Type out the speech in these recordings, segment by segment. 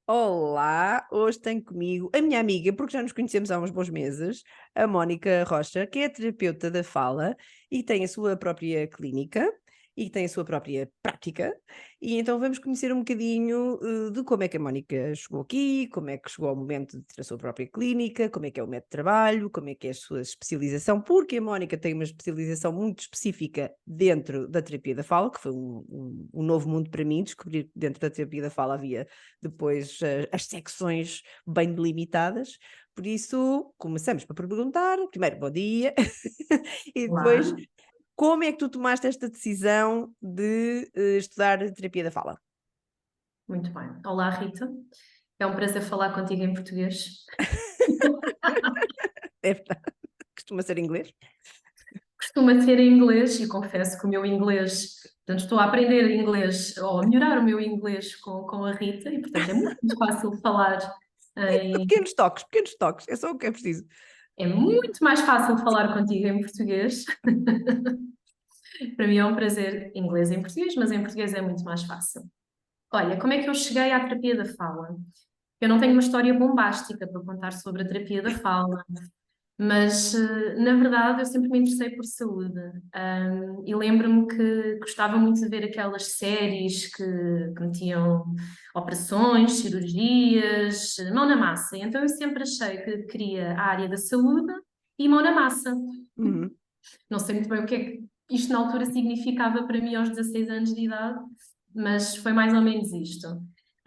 Olá, hoje tenho comigo a minha amiga, porque já nos conhecemos há uns bons meses, a Mónica Rocha, que é terapeuta da fala e tem a sua própria clínica e tem a sua própria prática. E então vamos conhecer um bocadinho de como é que a Mónica chegou aqui, como é que chegou ao momento de ter a sua própria clínica, como é que é o método de trabalho, como é que é a sua especialização, porque a Mónica tem uma especialização muito específica dentro da terapia da fala, que foi um novo mundo para mim, descobrir que dentro da terapia da fala havia depois as secções bem delimitadas. Por isso, começamos por perguntar, primeiro, bom dia, e Olá, depois, como é que tu tomaste esta decisão de estudar terapia da fala? muito bem. Olá, Rita. É um prazer falar contigo em português. É verdade, costuma ser inglês? Costuma ser em inglês e confesso que o meu inglês, portanto, estou a aprender inglês ou a melhorar o meu inglês com a Rita e, portanto, é muito fácil falar em. Pequenos toques, é só o que é preciso. É muito mais fácil falar contigo em português. Para mim é um prazer inglês em português, mas em português é muito mais fácil. Olha, como é que eu cheguei à terapia da fala? Eu não tenho uma história bombástica para contar sobre a terapia da fala. Mas, na verdade, eu sempre me interessei por saúde. E lembro-me que gostava muito de ver aquelas séries que metiam operações, cirurgias, mão na massa. E então eu sempre achei que queria a área da saúde e mão na massa. Uhum. Não sei muito bem o que é que isto na altura significava para mim aos 16 anos de idade, mas foi mais ou menos isto.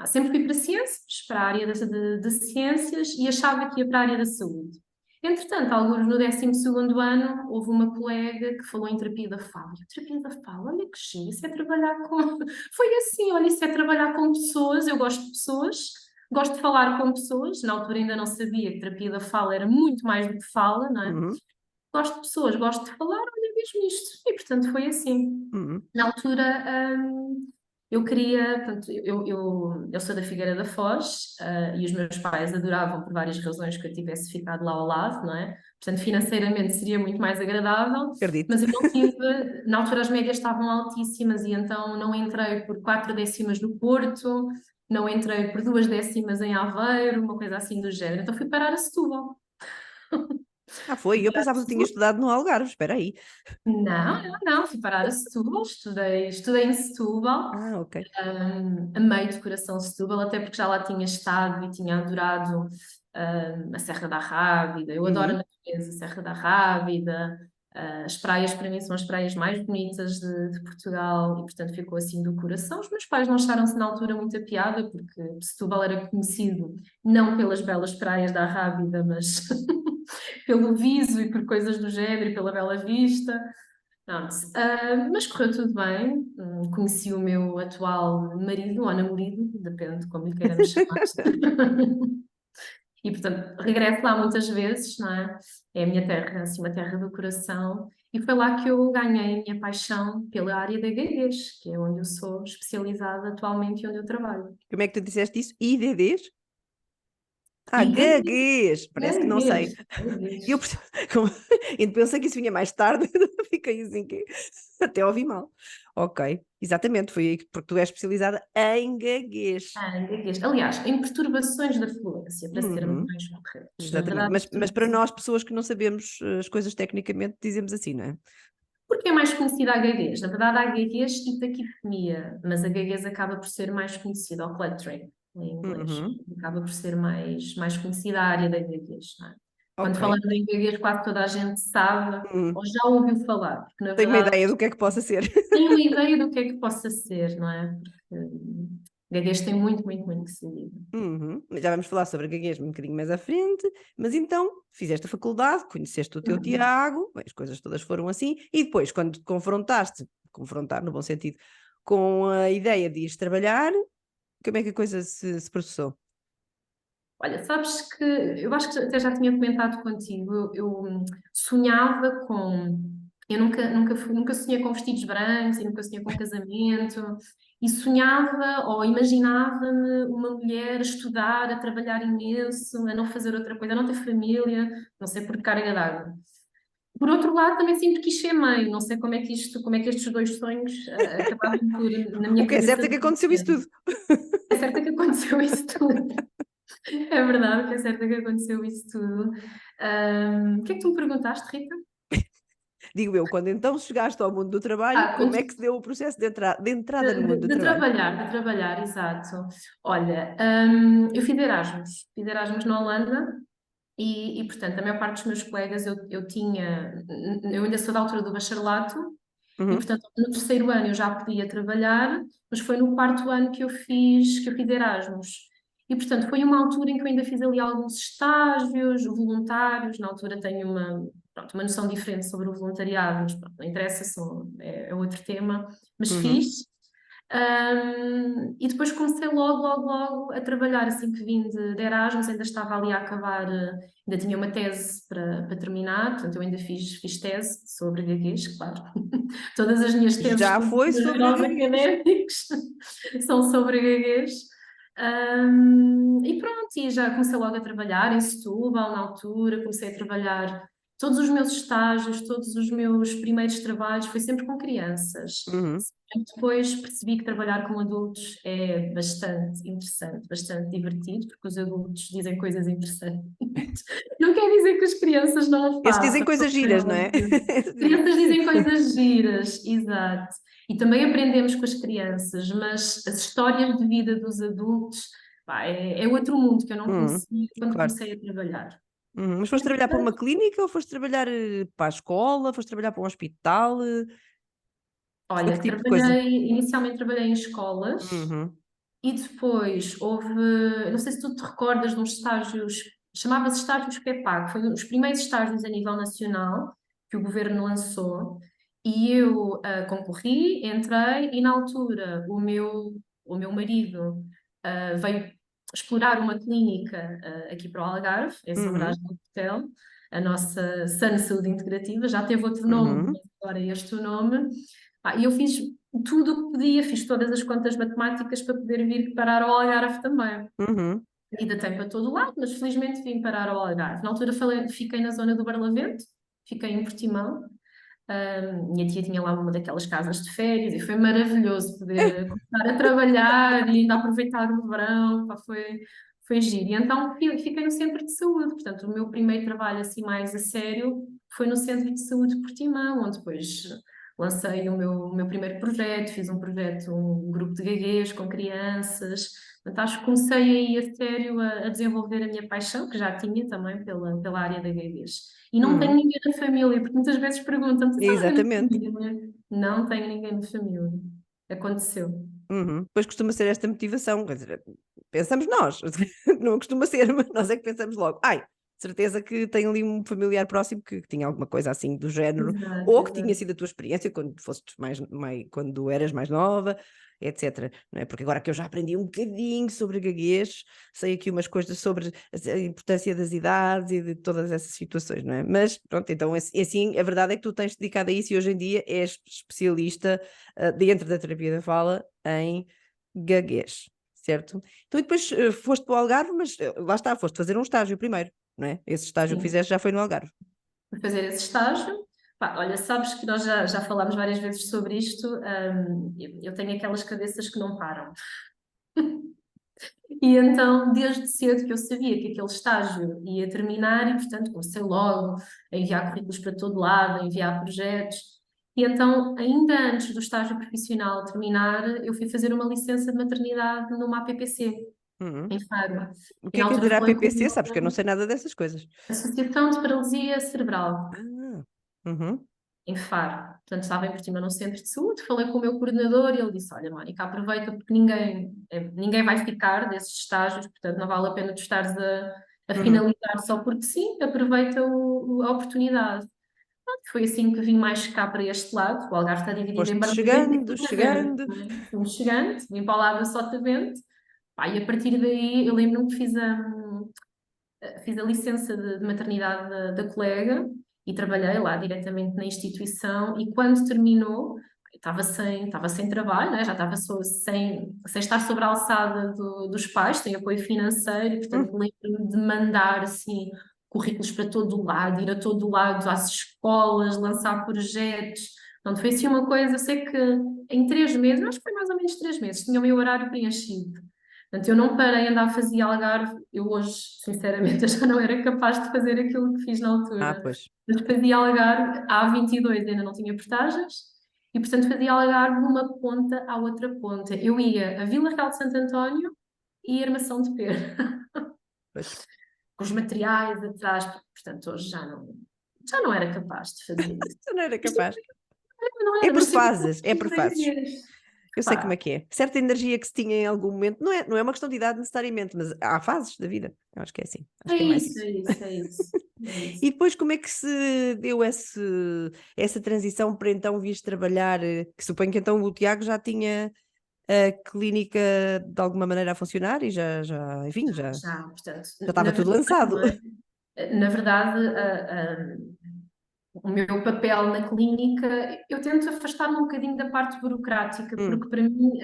Sempre fui para ciências, para a área de ciências e achava que ia para a área da saúde. Entretanto, alguns no 12º ano, houve uma colega que falou em terapia da fala. Eu, terapia da fala, olha que giro, isso é trabalhar com... Foi assim, olha, isso é trabalhar com pessoas, eu gosto de pessoas, gosto de falar com pessoas. Na altura ainda não sabia que terapia da fala era muito mais do que fala, não é? Uhum. Gosto de pessoas, gosto de falar, olha mesmo isto. E portanto foi assim. Uhum. Na altura, eu queria, portanto, eu sou da Figueira da Foz, e os meus pais adoravam por várias razões que eu tivesse ficado lá ao lado, não é? Portanto, financeiramente seria muito mais agradável, Acredito. mas eu não tive, na altura as médias estavam altíssimas e então não entrei por 4 décimas no Porto, não entrei por 2 décimas em Aveiro, uma coisa assim do género. Então fui parar a Setúbal. Ah, Fui foi, eu parar a pensava que tinha Setúbal. estudado no Algarve, espera aí. Não, fui parar a Setúbal, estudei em Setúbal, Ah, ok. amei decoração de Setúbal, até porque já lá tinha estado e tinha adorado a Serra da Rábida, eu adoro a Uhum. natureza, a Serra da Rábida, as praias para mim são as praias mais bonitas de Portugal e portanto ficou assim do coração. Os meus pais não acharam-se na altura muita piada, porque Setúbal era conhecido não pelas belas praias da Rábida, mas pelo Viso e por coisas do género, e pela Bela Vista. Pronto. Mas correu tudo bem. Conheci o meu atual marido ou namorado, depende de como lhe queiramos chamar. E, portanto, regresso lá muitas vezes, não é? É a minha terra, assim, uma terra do coração. E foi lá que eu ganhei a minha paixão pela área da gaguez, que é onde eu sou especializada atualmente e onde eu trabalho. Como é que tu disseste isso? IDDs? Ah, E gaguez, gaguez, parece que não sei. gaguez, gaguez. Eu perce como eu pensei que isso vinha mais tarde, fiquei assim que até ouvi mal. Ok, exatamente, foi aí que porque tu és especializada em gaguez. Gaguez. Aliás, em perturbações da fluência, para sermos Uhum, mais corretos. Na exatamente, verdade, mas para nós, pessoas que não sabemos as coisas tecnicamente, dizemos assim, não é? porque é mais conhecida a gaguez? Na verdade, há gaguez e taquifemia, mas a gaguez acaba por ser mais conhecida, ou cluttering, em inglês. Uhum, Acaba por ser mais conhecida a área da gaguez, não é? Quando ok. falamos em gaguez, quase toda a gente sabe Hum, ou já ouviu falar, porque na tenho uma verdade ideia do que é que possa ser. tem uma ideia do que é que possa ser, não é? Porque gaguez tem muito, muito, muito que se diga. Uhum. Já vamos falar sobre a gaguez um bocadinho mais à frente, mas então fizeste a faculdade, conheceste o teu Uhum. Tiago, bem, as coisas todas foram assim, e depois, quando te confrontaste, confrontar no bom sentido, com a ideia de ires trabalhar, como é que a coisa se processou? Olha, sabes que eu acho que até já tinha comentado contigo, eu sonhava com. Eu nunca sonhei com vestidos brancos e nunca sonhei com casamento, e sonhava ou imaginava-me uma mulher a estudar, a trabalhar imenso, a não fazer outra coisa, a não ter família, não sei por que carga d'água. Por outro lado, também sempre quis ser mãe, não sei como é que estes dois sonhos acabaram por, na O minha que é cabeça, certo é que aconteceu isso acontecer. tudo. É certo que aconteceu isso tudo. É verdade que é certo que aconteceu isso tudo. O que é que tu me perguntaste, Rita? Digo eu, quando então chegaste ao mundo do trabalho, como é Quando que se deu o processo de entrada no mundo do de trabalho? trabalhar, de trabalhar, exato. Olha, eu fiz Erasmus na Holanda portanto, a maior parte dos meus colegas eu ainda sou da altura do bacharelato, e, Uhum, portanto, no terceiro ano eu já podia trabalhar, mas foi no quarto ano que eu fiz Erasmus. E, portanto, foi uma altura em que eu ainda fiz ali alguns estágios voluntários. Na altura tenho uma noção diferente sobre o voluntariado, mas pronto, não interessa, é outro tema. Mas uhum, fiz. E depois comecei logo a trabalhar, assim que vim de Erasmus, ainda estava ali a acabar, ainda tinha uma tese para terminar, portanto eu ainda fiz tese sobre gaguez, claro. Todas as minhas teses, já todos foi os meus sobre graus gaguez. académicos são sobre gaguez. E pronto, e já comecei logo a trabalhar em Setúbal, na altura, comecei a trabalhar todos os meus estágios, todos os meus primeiros trabalhos, foi sempre com crianças. Uhum. Depois percebi que trabalhar com adultos é bastante interessante, bastante divertido, porque os adultos dizem coisas interessantes. Não quer dizer que as crianças não o Esses dizem façam, coisas como é giras, não é? óbvio. Crianças dizem coisas giras, exato. E também aprendemos com as crianças, mas as histórias de vida dos adultos, pá, é outro mundo que eu não Uhum, conhecia quando claro. comecei a trabalhar. Uhum. Mas foste trabalhar para uma clínica ou foste trabalhar para a escola? Foste trabalhar para um hospital? Foi que Olha, tipo de coisa? inicialmente trabalhei em escolas. Uhum, E depois não sei se tu te recordas de uns estágios, chamava-se estágios PEPAC, foi um dos primeiros estágios a nível nacional que o governo lançou, e eu concorri, entrei, e na altura o meu marido veio explorar uma clínica aqui para o Algarve, em São Brás uhum, do Hotel, a nossa Sun Saúde Integrativa, já teve outro nome, uhum, mas agora é este o nome. E eu fiz tudo o que podia, fiz todas as contas matemáticas para poder vir parar ao Algarve também. uhum, Ainda tem para todo lado, mas felizmente vim parar ao Algarve. Na altura fiquei na zona do Barlavento, fiquei em Portimão. Minha tia tinha lá uma daquelas casas de férias e foi maravilhoso poder começar a trabalhar e ainda aproveitar o verão. Pá, foi giro. E então fiquei no centro de saúde. Portanto, o meu primeiro trabalho assim mais a sério foi no centro de saúde de Portimão, onde depois lancei o meu primeiro projeto, fiz um grupo de gaguez com crianças. Portanto, acho que comecei aí a sério a desenvolver a minha paixão, que já tinha também pela área da gaguez. E não tenho uhum. ninguém na família, porque muitas vezes perguntam-me: tu não tens Exatamente. família? Não tenho ninguém na família. Aconteceu. Uhum. Depois costuma ser esta motivação, quer dizer, pensamos nós, não costuma ser, mas nós é que pensamos logo, ai, certeza que tem ali um familiar próximo que tinha alguma coisa assim do género, Exato, ou que tinha exato. sido a tua experiência quando fostes quando eras mais nova, etc. Não é? Porque agora que eu já aprendi um bocadinho sobre gaguez, sei aqui umas coisas sobre a importância das idades e de todas essas situações, não é? Mas pronto, então assim, a verdade é que tu tens dedicado a isso e hoje em dia és especialista dentro da terapia da fala em gaguez, certo? Então, e depois foste para o Algarve, mas lá está, foste fazer um estágio primeiro, não é? Esse estágio que Sim, fizeste já foi no Algarve. fui fazer esse estágio. Pá, olha, sabes que nós já falámos várias vezes sobre isto. Eu tenho aquelas cabeças que não param. E então, desde cedo que eu sabia que aquele estágio ia terminar e, portanto, comecei logo a enviar currículos para todo lado, a enviar projetos. E então, ainda antes do estágio profissional terminar, eu fui fazer uma licença de maternidade numa APPC, Uhum. em Faro. O E na que quer altura dizer a falei com APPC? Sabes que eu não sei nada dessas coisas. a Associação de Paralisia Cerebral, Ah, uhum, em Faro. Portanto, estava em Portimão num centro de saúde, falei com o meu coordenador e ele disse: Olha, Mónica, aproveita porque ninguém vai ficar desses estágios, portanto, não vale a pena tu estares a uhum. finalizar só porque sim, aproveita a oportunidade. Pronto, foi assim que vim mais cá para este lado. O Algarve está dividido em Foste Barlavento e chegando, Sotavento, chegando. não é? Fomos chegando, vim para o lado da Sotavento. Pá, e a partir daí, eu lembro-me que fiz a licença de maternidade da colega e trabalhei lá diretamente na instituição e quando terminou, eu estava sem trabalho, né? Já estava sem estar sobre a alçada dos pais, sem apoio financeiro, e, portanto Hum, lembro-me de mandar assim currículos para todo o lado, ir a todo o lado às escolas, lançar projetos. Portanto, foi assim uma coisa, eu sei que em 3 meses, acho que foi mais ou menos 3 meses, tinha o meu horário preenchido. Portanto, eu não parei, andava, fazia Algarve. Eu hoje, sinceramente, eu já não era capaz de fazer aquilo que fiz na Ah, altura. pois. Mas fazia Algarve, a A22 ainda não tinha portagens, e portanto fazia Algarve de uma ponta à outra ponta. Eu ia a Vila Real de Santo António e a Armação de Pera, Pois. com os materiais atrás, portanto hoje já não era capaz de fazer isso. Eu não era capaz. Não É era, por não sei fases, é por como é fases. que é. Eu sei como Repara, é que é. Certa energia que se tinha em algum momento, não é uma questão de idade necessariamente, mas há fases da vida. Eu acho que é assim. Acho é que é mais isso, isso. é isso, é isso. É E isso. depois, como é que se deu essa transição para então vires trabalhar? Que suponho que então o Tiago já tinha a clínica de alguma maneira a funcionar e enfim, já Já, portanto, estava na tudo verdade, lançado. não é? Na verdade, o meu papel na clínica, eu tento afastar-me um bocadinho da parte burocrática, Hum, porque para mim,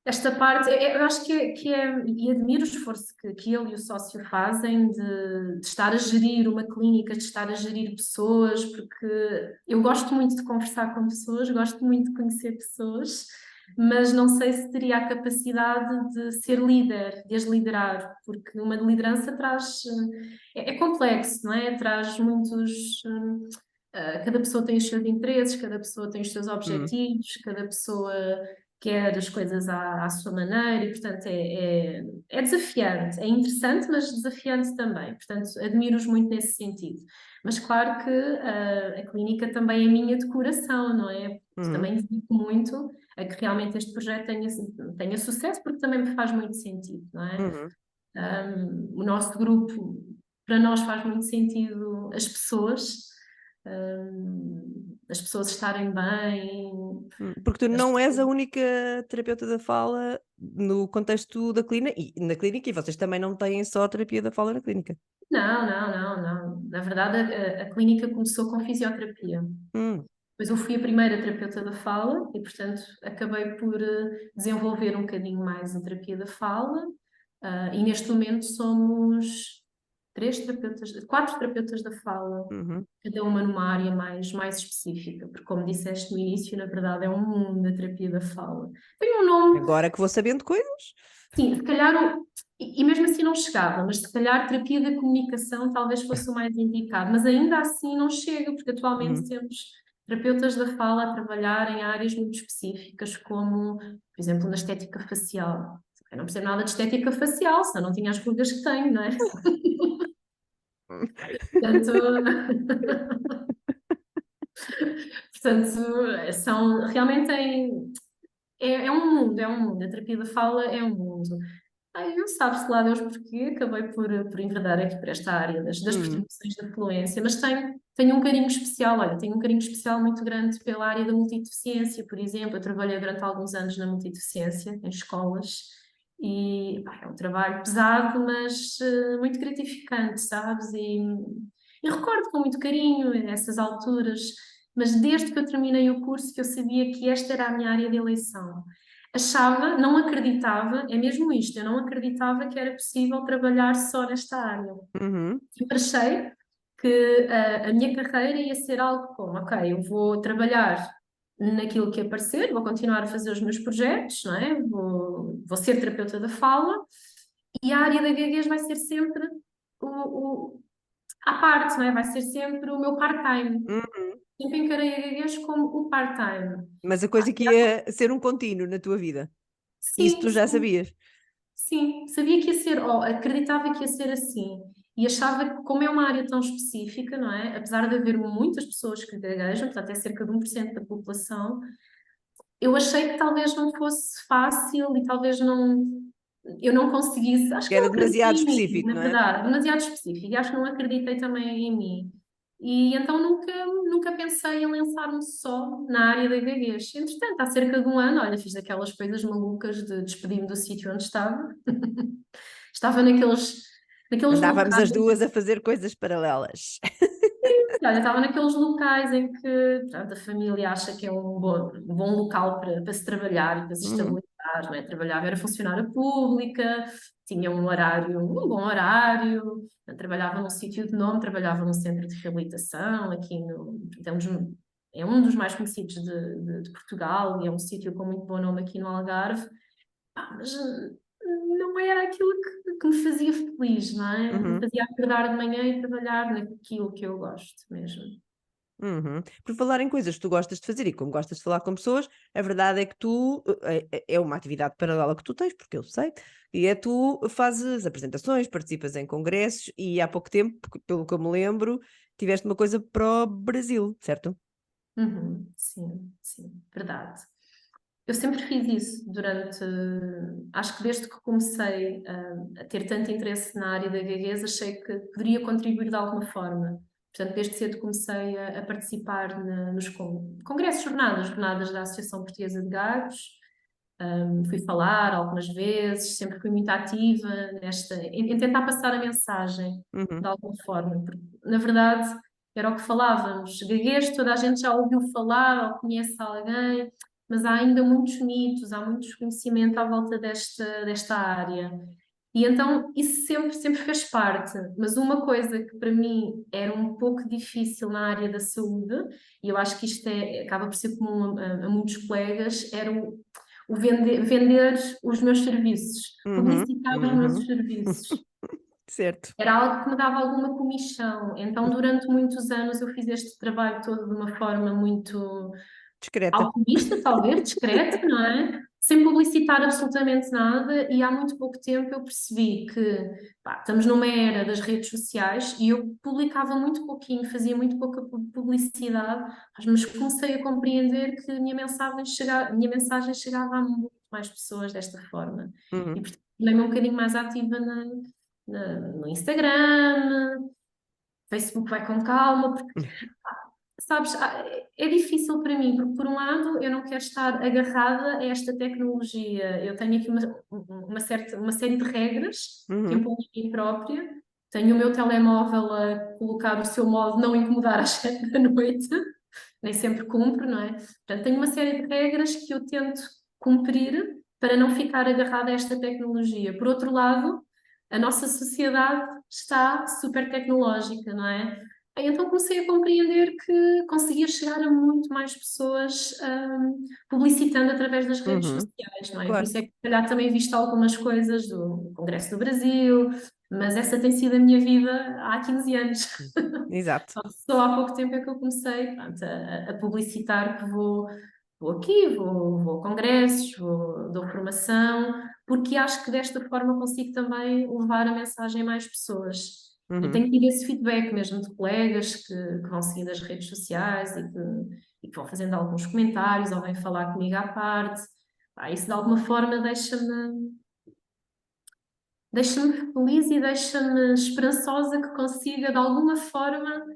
esta parte, eu acho e admiro o esforço que ele e o sócio fazem de estar a gerir uma clínica, de estar a gerir pessoas, porque eu gosto muito de conversar com pessoas, gosto muito de conhecer pessoas, mas não sei se teria a capacidade de ser líder, de as liderar, porque uma liderança traz, é complexo, não é? Traz muitos. Cada pessoa tem os seus interesses, cada pessoa tem os seus hum, objetivos, cada pessoa quer as coisas à sua maneira e, portanto, é desafiante. É interessante, mas desafiante também. Portanto, admiro-os muito nesse sentido. Mas claro que a clínica também é minha de coração, não é? hum, Também dedico muito a que realmente este projeto tenha sucesso, porque também me faz muito sentido, não é? uhum. O nosso grupo, para nós, faz muito sentido as pessoas estarem bem. Porque tu as não és a pessoas- única terapeuta da fala no contexto da clínica e vocês também não têm só terapia da fala na clínica. Não, não, não, não. Na verdade, a clínica começou com fisioterapia. Hum, Depois eu fui a primeira terapeuta da fala e, portanto, acabei por desenvolver um bocadinho mais a terapia da fala. E neste momento somos quatro terapeutas da fala, uhum. cada uma numa área mais específica, porque como disseste no início, na verdade é um mundo da terapia da fala. Tem um nome, Agora que vou sabendo coisas. sim, se calhar, e mesmo assim não chegava, mas se calhar terapia da comunicação talvez fosse o mais indicado, mas ainda assim não chega, porque atualmente Uhum. temos terapeutas da fala a trabalhar em áreas muito específicas, como, por exemplo, na estética facial. Eu não percebo nada de estética facial, senão não tinha as rugas que tenho, não é? Portanto, portanto, realmente é um mundo, a terapia da fala é um mundo. Eu sabe-se lá Deus porquê, acabei por enverdar aqui para esta área das Uhum. perturbações da fluência, mas tenho um carinho especial, olha, tenho um carinho especial muito grande pela área da multideficiência, por exemplo, eu trabalhei durante alguns anos na multideficiência, em escolas, e pá, é um trabalho pesado, mas muito gratificante, sabes? E recordo com muito carinho essas alturas, mas desde que eu terminei o curso que eu sabia que esta era a minha área de eleição. Achava, não acreditava, é mesmo isto, eu não acreditava que era possível trabalhar só nesta área. Uhum. Sempre achei que a minha carreira ia ser algo como, ok, eu vou trabalhar naquilo que aparecer, vou continuar a fazer os meus projetos, não é? Vou ser terapeuta da fala e a área da gaguez vai ser sempre o, o, à parte, não é? Vai ser sempre o meu part-time. Uhum. Sempre encarei a gaguez como o part-time. Mas a coisa que ia ser um contínuo na tua vida. Isso Sim, tu já sim. sabias. Sim, sabia que ia ser, ou acreditava que ia ser assim. E achava que, como é uma área tão específica, não é? Apesar de haver muitas pessoas que gaguejam, portanto, é cerca de 1% da população, eu achei que talvez não fosse fácil e talvez eu não conseguisse. Acho Que que não era demasiado acreditei em mim, específico, na não é? verdade, demasiado específico. E acho que não acreditei também em mim. E então nunca pensei em lançar-me só na área da gaguez. Entretanto, há cerca de um ano, olha, fiz aquelas coisas malucas de despedir-me do sítio onde estava. Estava naqueles Andávamos locais, as duas a fazer coisas paralelas. olha, estava naqueles locais em que pronto, a família acha que é um bom local para se trabalhar e para se Uhum. estabilizar, não é? Trabalhava, era funcionária pública, tinha um bom horário, trabalhava num sítio de nome, trabalhava num centro de reabilitação, aqui é um dos mais conhecidos de Portugal e é um sítio com muito bom nome aqui no Algarve. mas não era aquilo que me fazia feliz, não é? Que me Uhum. fazia acordar de manhã e trabalhar naquilo que eu gosto mesmo. Uhum. Por falar em coisas que tu gostas de fazer e como gostas de falar com pessoas, a verdade é que tu é uma atividade paralela que tu tens, porque eu sei, e é tu fazes apresentações, participas em congressos e há pouco tempo, pelo que eu me lembro, tiveste uma coisa para o Brasil, certo? Uhum, sim, sim, verdade. Eu sempre fiz isso durante, acho que desde que comecei a ter tanto interesse na área da gaguez, achei que poderia contribuir de alguma forma. Portanto, desde cedo comecei a participar nos congressos, jornadas da Associação Portuguesa de Gagos. Fui falar algumas vezes, sempre fui muito ativa em tentar passar a mensagem Uhum. de alguma forma, porque na verdade era o que falávamos. Gaguez, toda a gente já ouviu falar ou conhece alguém, mas há ainda muitos mitos, há muito desconhecimento à volta desta área. E então isso sempre fez parte, mas uma coisa que para mim era um pouco difícil na área da saúde, e eu acho que isto acaba por ser comum a muitos colegas, era o vender os meus serviços, Uhum. publicitar os meus Uhum. serviços. Certo. Era algo que me dava alguma comichão. Então, durante muitos anos, eu fiz este trabalho todo de uma forma muito Discreta. alquimista, talvez, discreta, não é? Sem publicitar absolutamente nada, e há muito pouco tempo eu percebi que estamos numa era das redes sociais e eu publicava muito pouquinho, fazia muito pouca publicidade, mas comecei a compreender que a minha mensagem chegava a muito mais pessoas desta forma. E Uhum. portanto, tornei-me um bocadinho mais ativa no Instagram, Facebook vai com calma, sabes, é difícil para mim, porque por um lado eu não quero estar agarrada a esta tecnologia. Eu tenho aqui uma série de regras que Uhum. imponho a mim própria. Tenho o meu telemóvel a colocar o seu modo não incomodar às 7 da noite, nem sempre cumpro, não é? Portanto, tenho uma série de regras que eu tento cumprir para não ficar agarrada a esta tecnologia. Por outro lado, a nossa sociedade está super tecnológica, não é? Então comecei a compreender que conseguia chegar a muito mais pessoas, publicitando através das redes Uhum. sociais, não é? Por Claro. isso é que, se calhar, também visto algumas coisas do Congresso do Brasil, mas essa tem sido a minha vida há 15 anos. Exato. Só há pouco tempo é que eu comecei, pronto, a publicitar que vou aqui, vou a congressos, dou formação, porque acho que desta forma consigo também levar a mensagem a mais pessoas. E Uhum. tenho tido esse feedback mesmo de colegas que vão seguindo as redes sociais e que vão fazendo alguns comentários ou vêm falar comigo à parte. Isso de alguma forma deixa-me feliz e deixa-me esperançosa que consiga de alguma forma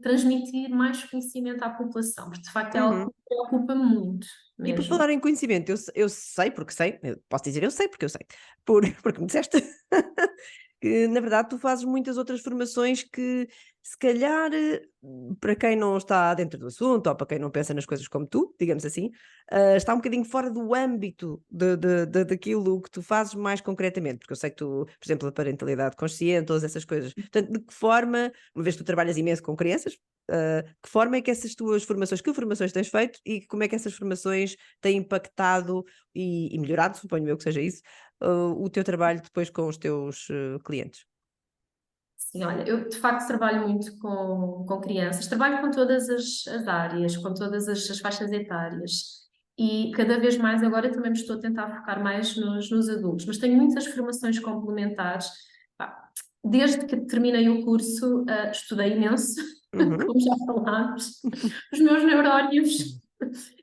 transmitir mais conhecimento à população, porque de facto é algo Uhum. que me preocupa muito E por mesmo. falar em conhecimento, eu sei, porque sei, eu posso dizer eu sei porque eu sei, porque me disseste que na verdade tu fazes muitas outras formações que se calhar, para quem não está dentro do assunto ou para quem não pensa nas coisas como tu, digamos assim, está um bocadinho fora do âmbito daquilo que tu fazes mais concretamente, porque eu sei que tu, por exemplo, a parentalidade consciente, todas essas coisas. Portanto, de que forma, uma vez que tu trabalhas imenso com crianças, que forma é que essas tuas formações, que formações tens feito e como é que essas formações têm impactado e melhorado, suponho eu que seja isso, o teu trabalho depois com os teus clientes? Sim, olha, eu de facto trabalho muito com crianças, trabalho com todas as áreas, com todas as faixas etárias. E cada vez mais agora também me estou a tentar focar mais nos adultos, mas tenho muitas formações complementares. Pá, desde que terminei o curso, estudei imenso, Uhum. como já falámos. Os meus neurónios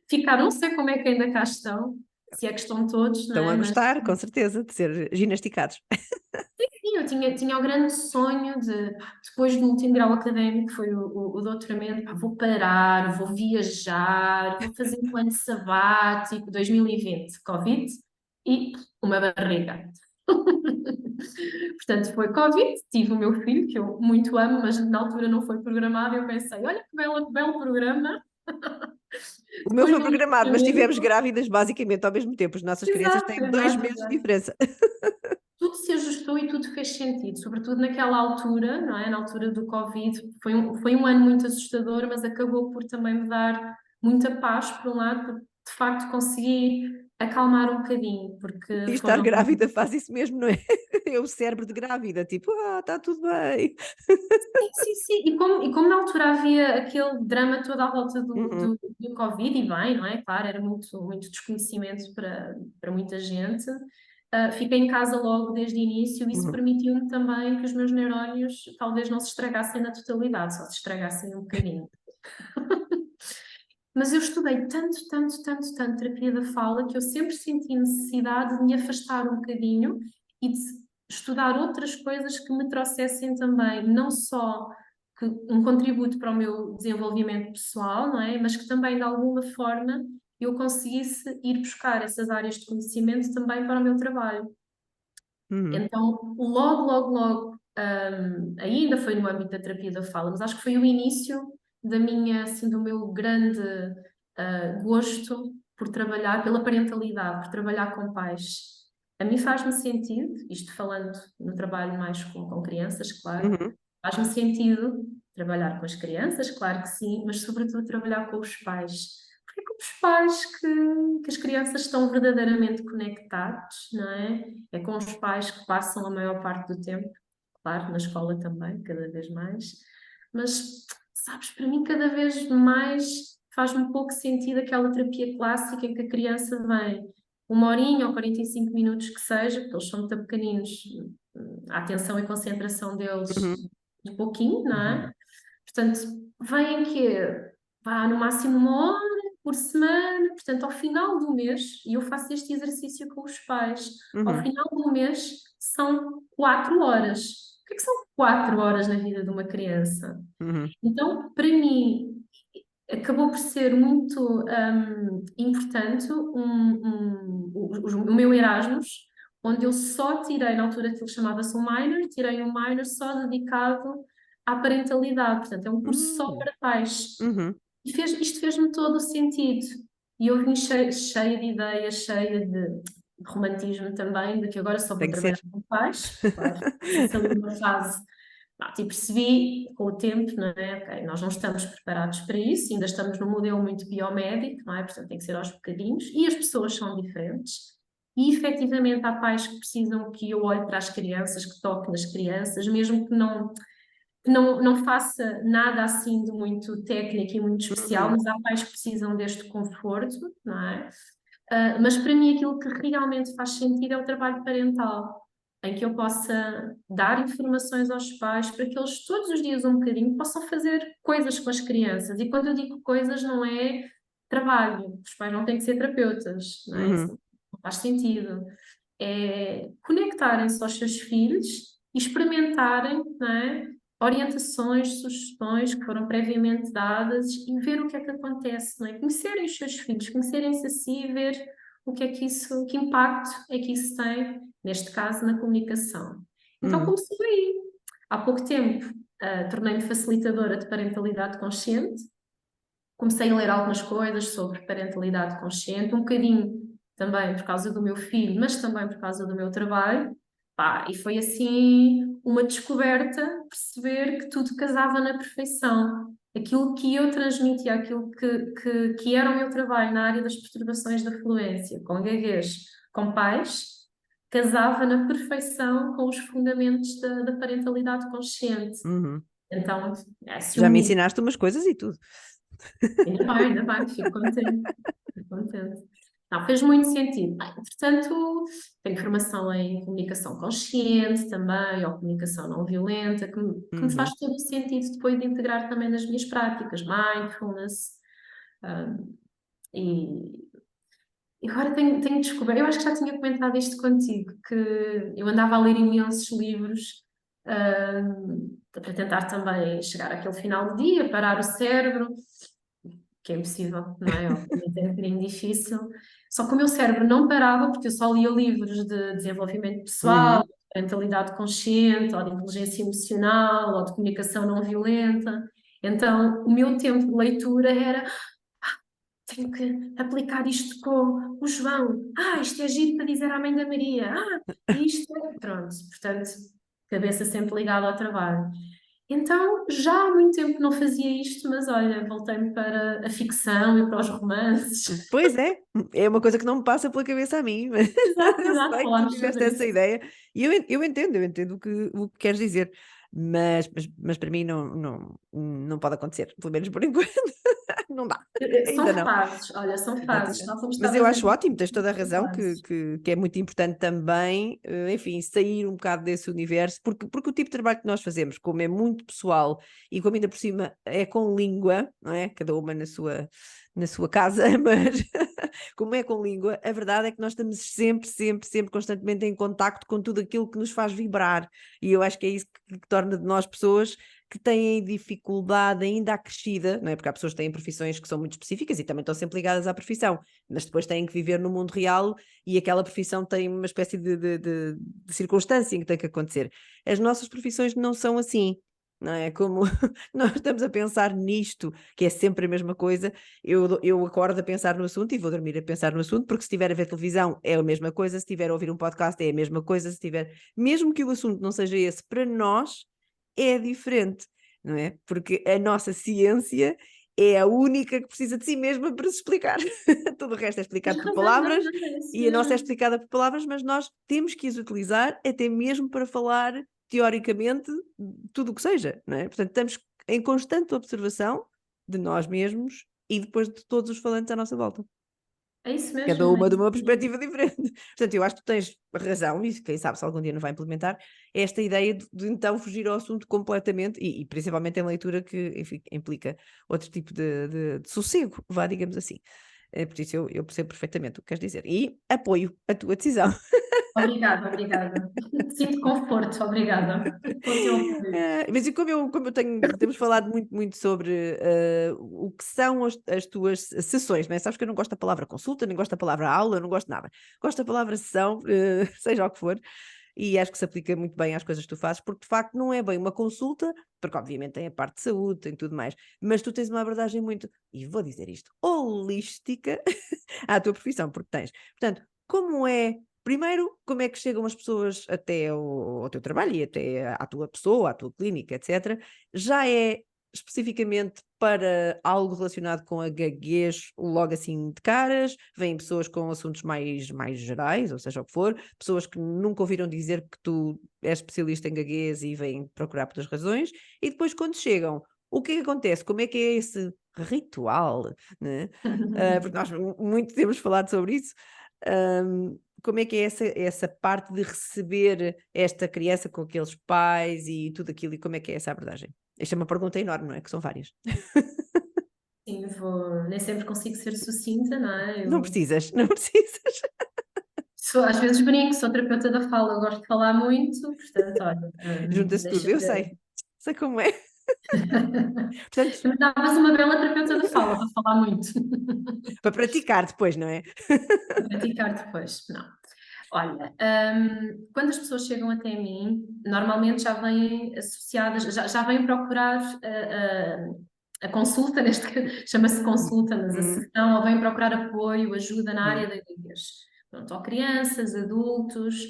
ficaram, não sei como é que ainda cá estão, se é que estão todos, não Estão é? a Mas gostar, com certeza, de ser ginasticados. sim, eu tinha o grande sonho depois do último grau académico, que foi o doutoramento, vou parar, vou viajar, vou fazer um ano sabático, 2020, Covid, e uma barriga. Portanto, foi Covid, tive o meu filho, que eu muito amo, mas na altura não foi programado, eu pensei, olha que belo programa. O meu Depois foi do programado, mas estivemos doutoramento, grávidas basicamente ao mesmo tempo. As nossas crianças exato, têm 2 exato, meses de exato. diferença. Tudo se ajustou e tudo fez sentido, sobretudo naquela altura, não é? Na altura do Covid, foi um ano muito assustador, mas acabou por também me dar muita paz, por um lado, porque de facto consegui acalmar um bocadinho, E porque estar foram. grávida faz isso mesmo, não é? É o cérebro de grávida, tipo, está tudo bem. Sim, sim, sim. E como na altura havia aquele drama todo à volta do, Uhum, do, do Covid, e bem, não é? Claro, era muito, muito desconhecimento para muita gente. Fiquei em casa logo desde o início, isso uhum, permitiu-me também que os meus neurónios talvez não se estragassem na totalidade, só se estragassem um bocadinho. Mas eu estudei tanto, tanto, tanto, tanto terapia da fala que eu sempre senti necessidade de me afastar um bocadinho e de estudar outras coisas que me trouxessem também, não só um contributo para o meu desenvolvimento pessoal, não é? Mas que também, de alguma forma, eu conseguisse ir buscar essas áreas de conhecimento também para o meu trabalho. uhum, Então, logo, logo, logo, ainda foi no âmbito da terapia da fala, mas acho que foi o início da minha, assim, do meu grande gosto por trabalhar, pela parentalidade, por trabalhar com pais. A mim faz-me sentido, isto falando no trabalho mais com crianças, claro, uhum, faz-me sentido trabalhar com as crianças, claro que sim, mas sobretudo trabalhar com os pais. Porque é com os pais que as crianças estão verdadeiramente conectados, não é? É com os pais que passam a maior parte do tempo, claro, na escola também, cada vez mais. Mas, sabes, para mim, cada vez mais faz-me um pouco sentido aquela terapia clássica em que a criança vem 1 horinha ou 45 minutos que seja, porque eles são muito pequeninos, a atenção e concentração deles uhum, um pouquinho, não uhum, é? Portanto, vêm que vá no máximo 1 hora por semana, portanto, ao final do mês, e eu faço este exercício com os pais, ao uhum, final do mês são 4 horas. O que é que são 4 horas na vida de uma criança? uhum, Então, para mim, acabou por ser muito importante o meu Erasmus, onde eu só tirei, na altura aquilo chamava-se um minor, tirei um minor só dedicado à parentalidade, portanto, é um curso só uhum, para pais. uhum. E isto fez-me todo o sentido. E eu vim cheia de ideias, cheia de romantismo também, de que agora só vou Tem que trabalhar ser. com pais, claro. Essa ali uma fase. E percebi com o tempo, não é? Ok, nós não estamos preparados para isso, ainda estamos num modelo muito biomédico, não é? Portanto, tem que ser aos bocadinhos, e as pessoas são diferentes. E efetivamente há pais que precisam que eu olhe para as crianças, que toque nas crianças, mesmo que não faça nada assim de muito técnico e muito especial, Uhum, mas há pais que precisam deste conforto, não é? Mas para mim aquilo que realmente faz sentido é o trabalho parental, em que eu possa dar informações aos pais para que eles todos os dias um bocadinho possam fazer coisas com as crianças. E quando eu digo coisas, não é trabalho, os pais não têm que ser terapeutas, não é? Isso uhum, não faz sentido. É conectarem-se aos seus filhos e experimentarem, não é? Orientações, sugestões que foram previamente dadas e ver o que é que acontece, não é? Conhecerem os seus filhos, conhecerem-se a si e ver o que é que isso, que impacto é que isso tem, neste caso, na comunicação. Então uhum, comecei aí. Há pouco tempo, tornei-me facilitadora de parentalidade consciente, comecei a ler algumas coisas sobre parentalidade consciente, um bocadinho também por causa do meu filho, mas também por causa do meu trabalho. Pá, e foi assim uma descoberta, perceber que tudo casava na perfeição. Aquilo que eu transmitia, aquilo que era o meu trabalho na área das perturbações da fluência, com gaguez, com pais, casava na perfeição com os fundamentos da parentalidade consciente. uhum. Então, se Já me unir. ensinaste umas coisas e tudo. Ainda bem, fico contente. Fico contente. Não, fez muito sentido. Entretanto, tenho formação em comunicação consciente também, ou comunicação não violenta, que me faz Uhum, todo o sentido depois de integrar também nas minhas práticas, mindfulness. um, e e agora tenho descoberto, eu acho que já tinha comentado isto contigo, que eu andava a ler imensos livros, para tentar também chegar àquele final do dia, parar o cérebro, que é impossível, não é? Obviamente é um bocadinho difícil. Só que o meu cérebro não parava, porque eu só lia livros de desenvolvimento pessoal, uhum, de mentalidade consciente, ou de inteligência emocional, ou de comunicação não violenta. Então, o meu tempo de leitura era: tenho que aplicar isto com o João. Isto é giro para dizer à mãe da Maria. Isto é. Pronto, portanto, cabeça sempre ligada ao trabalho. Então, já há muito tempo não fazia isto, mas olha, voltei-me para a ficção e para os romances. Pois é uma coisa que não me passa pela cabeça a mim, mas Exato, eu exato, sei que tu falámos tiveste sobre essa isso. ideia e eu entendo o que queres dizer, mas para mim não pode acontecer, pelo menos por enquanto, não dá, ainda São não. fases, olha, são fases, Exatamente. tal como Mas eu estavas a acho dizer, ótimo, tens toda a são razão fases. que é muito importante também, enfim, sair um bocado desse universo, porque o tipo de trabalho que nós fazemos, como é muito pessoal e como ainda por cima é com língua, não é? Cada uma na sua casa, mas como é com língua, a verdade é que nós estamos sempre constantemente em contacto com tudo aquilo que nos faz vibrar. E eu acho que é isso que torna de nós pessoas que têm dificuldade ainda acrescida, não é? Porque há pessoas que têm profissões que são muito específicas e também estão sempre ligadas à profissão, mas depois têm que viver no mundo real e aquela profissão tem uma espécie de circunstância em que tem que acontecer. As nossas profissões não são assim. Não é? Como nós estamos a pensar nisto, que é sempre a mesma coisa, eu acordo a pensar no assunto e vou dormir a pensar no assunto, porque se estiver a ver televisão é a mesma coisa, se estiver a ouvir um podcast é a mesma coisa, se estiver, mesmo que o assunto não seja esse, para nós é diferente, não é? Porque a nossa ciência é a única que precisa de si mesma para se explicar. Tudo o resto é Tens explicado por razão, não, palavras não, é isso e a nossa é mesmo. explicada por palavras, mas nós temos que as utilizar até mesmo para falar teoricamente tudo o que seja, não é? Portanto, estamos em constante observação de nós mesmos e depois de todos os falantes à nossa volta. É isso Cada mesmo, é uma de isso uma mesmo. perspectiva diferente. Portanto, eu acho que tu tens razão, e quem sabe se algum dia não vai implementar, esta ideia de então fugir ao assunto completamente, e principalmente em leitura que enfim, implica outro tipo de sossego, vá, digamos assim. Por isso eu percebo perfeitamente o que queres dizer. E apoio a tua decisão. Obrigada, obrigada. Sinto conforto, obrigada pelo teu apoio. Mas e temos falado muito sobre o que são as tuas sessões, não é? Sabes que eu não gosto da palavra consulta, nem gosto da palavra aula, não gosto de nada. Gosto da palavra sessão, seja o que for, e acho que se aplica muito bem às coisas que tu fazes, porque de facto não é bem uma consulta, porque obviamente tem a parte de saúde, tem tudo mais, mas tu tens uma abordagem muito, e vou dizer isto, holística à tua profissão, porque tens. Portanto, como é. Primeiro, como é que chegam as pessoas até ao teu trabalho e até à tua pessoa, à tua clínica, etc. Já é especificamente para algo relacionado com a gaguez logo assim de caras, vêm pessoas com assuntos mais gerais, ou seja o que for, pessoas que nunca ouviram dizer que tu és especialista em gaguez e vêm procurar por outras razões, e depois quando chegam, o que é que acontece? Como é que é esse ritual, né? Porque nós muito temos falado sobre isso. Como é que é essa parte de receber esta criança com aqueles pais e tudo aquilo, e como é que é essa abordagem? Esta é uma pergunta enorme, não é? Que são várias. Sim, nem sempre consigo ser sucinta, não é? Não precisas, não precisas. Às vezes brinco, sou terapeuta da fala, eu gosto de falar muito, portanto, olha, Junta-se tudo, deixa eu ver. sei como é. Portanto, Também davas uma bela terapeuta da fala para falar muito. para praticar depois, não é? Para praticar depois, não. Olha, quando as pessoas chegam até mim, normalmente já vêm associadas, já vêm procurar a consulta, chama-se consulta, mas a Uhum, sessão, ou vêm procurar apoio, ajuda na área uhum, da gravidez. Pronto, ou crianças, adultos,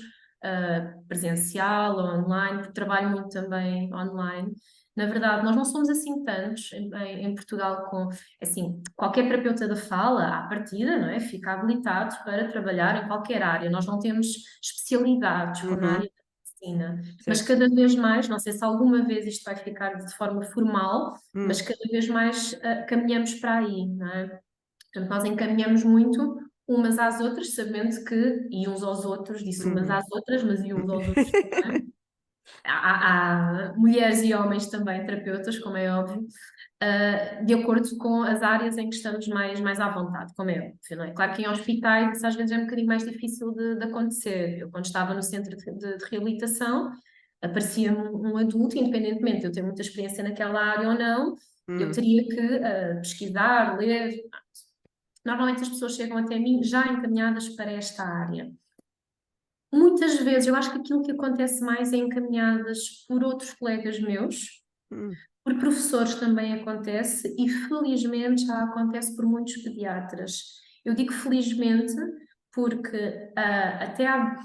presencial ou online, porque trabalho muito também online. Na verdade, nós não somos assim tantos em Portugal com, assim, qualquer terapeuta da fala, à partida, não é? Fica habilitado para trabalhar em qualquer área. Nós não temos especialidades como na área uhum, da medicina, mas certo. cada vez mais, não sei se alguma vez isto vai ficar de forma formal, mas Hum, cada vez mais caminhamos para aí, não é? Portanto, nós encaminhamos muito umas às outras, sabendo que, e uns aos outros, disse umas uhum. às outras, mas e uns aos outros também. Há mulheres e homens também terapeutas, como é óbvio, de acordo com as áreas em que estamos mais à vontade, como é óbvio, não é? Claro que em hospitais isso às vezes é um bocadinho mais difícil de acontecer. Eu, quando estava no centro de reabilitação, aparecia-me um adulto, independentemente de eu ter muita experiência naquela área ou não, eu Uhum, teria que pesquisar, ler. Normalmente as pessoas chegam até mim já encaminhadas para esta área. Muitas vezes, eu acho que aquilo que acontece mais é encaminhadas por outros colegas meus, uhum, por professores também acontece e felizmente já acontece por muitos pediatras. Eu digo felizmente porque até há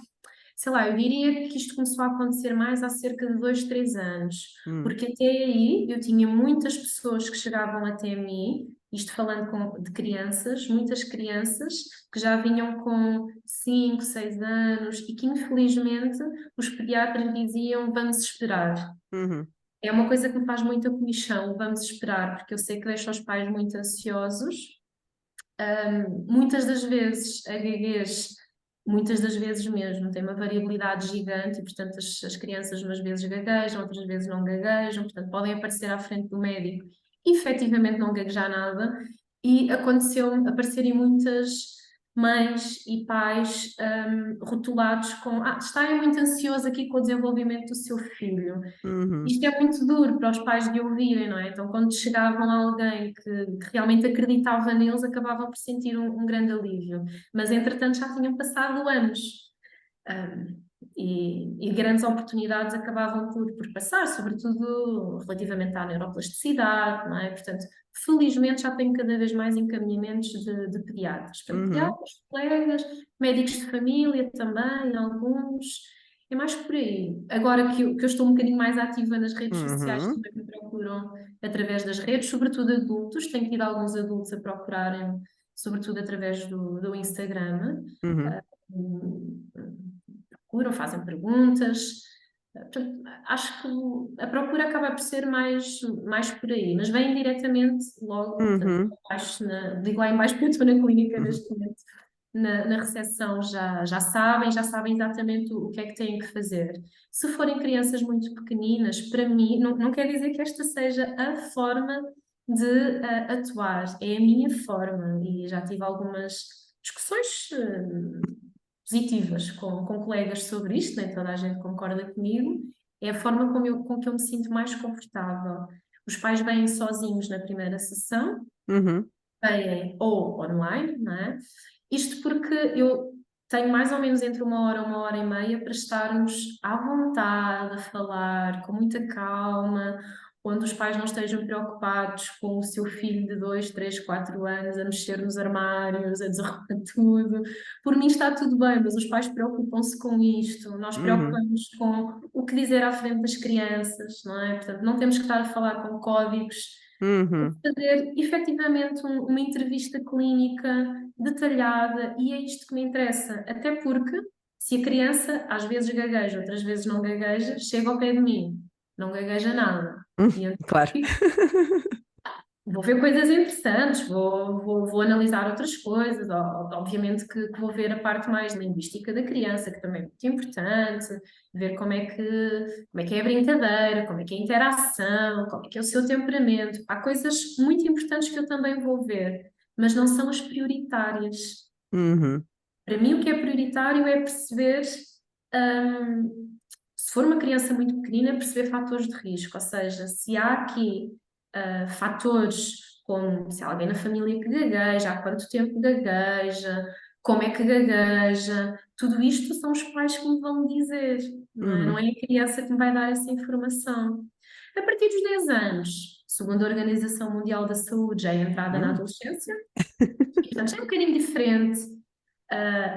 sei lá, eu diria que isto começou a acontecer mais há cerca de 2, 3 anos, Hum, porque até aí eu tinha muitas pessoas que chegavam até mim, isto falando de crianças, muitas crianças que já vinham com 5, 6 anos e que infelizmente os pediatras diziam vamos esperar. uhum, É uma coisa que me faz muita comichão, vamos esperar, porque eu sei que deixa os pais muito ansiosos. Muitas das vezes, a gaguez, muitas das vezes mesmo, tem uma variabilidade gigante e, portanto, as crianças umas vezes gaguejam, outras vezes não gaguejam, portanto, podem aparecer à frente do médico e efetivamente não gaguejar nada. E aconteceu aparecerem muitas mães e pais rotulados com está muito ansioso aqui com o desenvolvimento do seu filho. uhum, Isto é muito duro para os pais de ouvirem, não é? Então, quando chegavam a alguém que realmente acreditava neles, acabavam por sentir um grande alívio. Mas, entretanto, já tinham passado anos. E grandes oportunidades acabavam por passar, sobretudo relativamente à neuroplasticidade, não é? Portanto, felizmente já tenho cada vez mais encaminhamentos de pediatras, para uhum, pediatras, colegas, médicos de família também, alguns. É mais por aí. Agora que eu estou um bocadinho mais ativa nas redes sociais, uhum, também me procuram através das redes, sobretudo adultos. Tenho tido alguns adultos a procurarem, sobretudo através do Instagram. uhum, Hum, Procuram, fazem perguntas. Portanto, acho que a procura acaba por ser mais por aí, mas vem diretamente logo, portanto, uhum, digo lá em baixo porque eu estou na clínica uhum, neste momento, na recepção já sabem exatamente o que é que têm que fazer. Se forem crianças muito pequeninas, para mim, não quer dizer que esta seja a forma de atuar, é a minha forma e já tive algumas discussões positivas com colegas sobre isto, nem toda a gente concorda comigo, é a forma com que eu me sinto mais confortável. Os pais vêm sozinhos na primeira sessão, uhum, vêm ou online, não é? Isto porque eu tenho mais ou menos entre 1 hora e 1 hora e meia para estarmos à vontade a falar, com muita calma, onde os pais não estejam preocupados com o seu filho de 2, 3, 4 anos a mexer nos armários, a desarrumar tudo. Por mim está tudo bem, mas os pais preocupam-se com isto, nós uhum, preocupamos com o que dizer à frente das crianças, não é? Portanto, não temos que estar a falar com códigos, uhum, fazer efetivamente uma entrevista clínica detalhada e é isto que me interessa. Até porque, se a criança às vezes gagueja, outras vezes não gagueja, chega ao pé de mim, não gagueja nada. E eu claro. vou ver coisas interessantes, vou analisar outras coisas, obviamente que vou ver a parte mais linguística da criança, que também é muito importante, ver como é que é a brincadeira, como é que é a interação, como é que é o seu temperamento. Há coisas muito importantes que eu também vou ver, mas não são as prioritárias. Uhum, Para mim, o que é prioritário é perceber, se for uma criança muito pequenina, perceber fatores de risco, ou seja, se há aqui fatores como se há alguém na família que gagueja, há quanto tempo gagueja, como é que gagueja, tudo isto são os pais que me vão dizer, não é? Não uhum, é a criança que me vai dar essa informação. A partir dos 10 anos, segundo a Organização Mundial da Saúde, já é entrada na uhum, adolescência, e, portanto, já é um bocadinho diferente.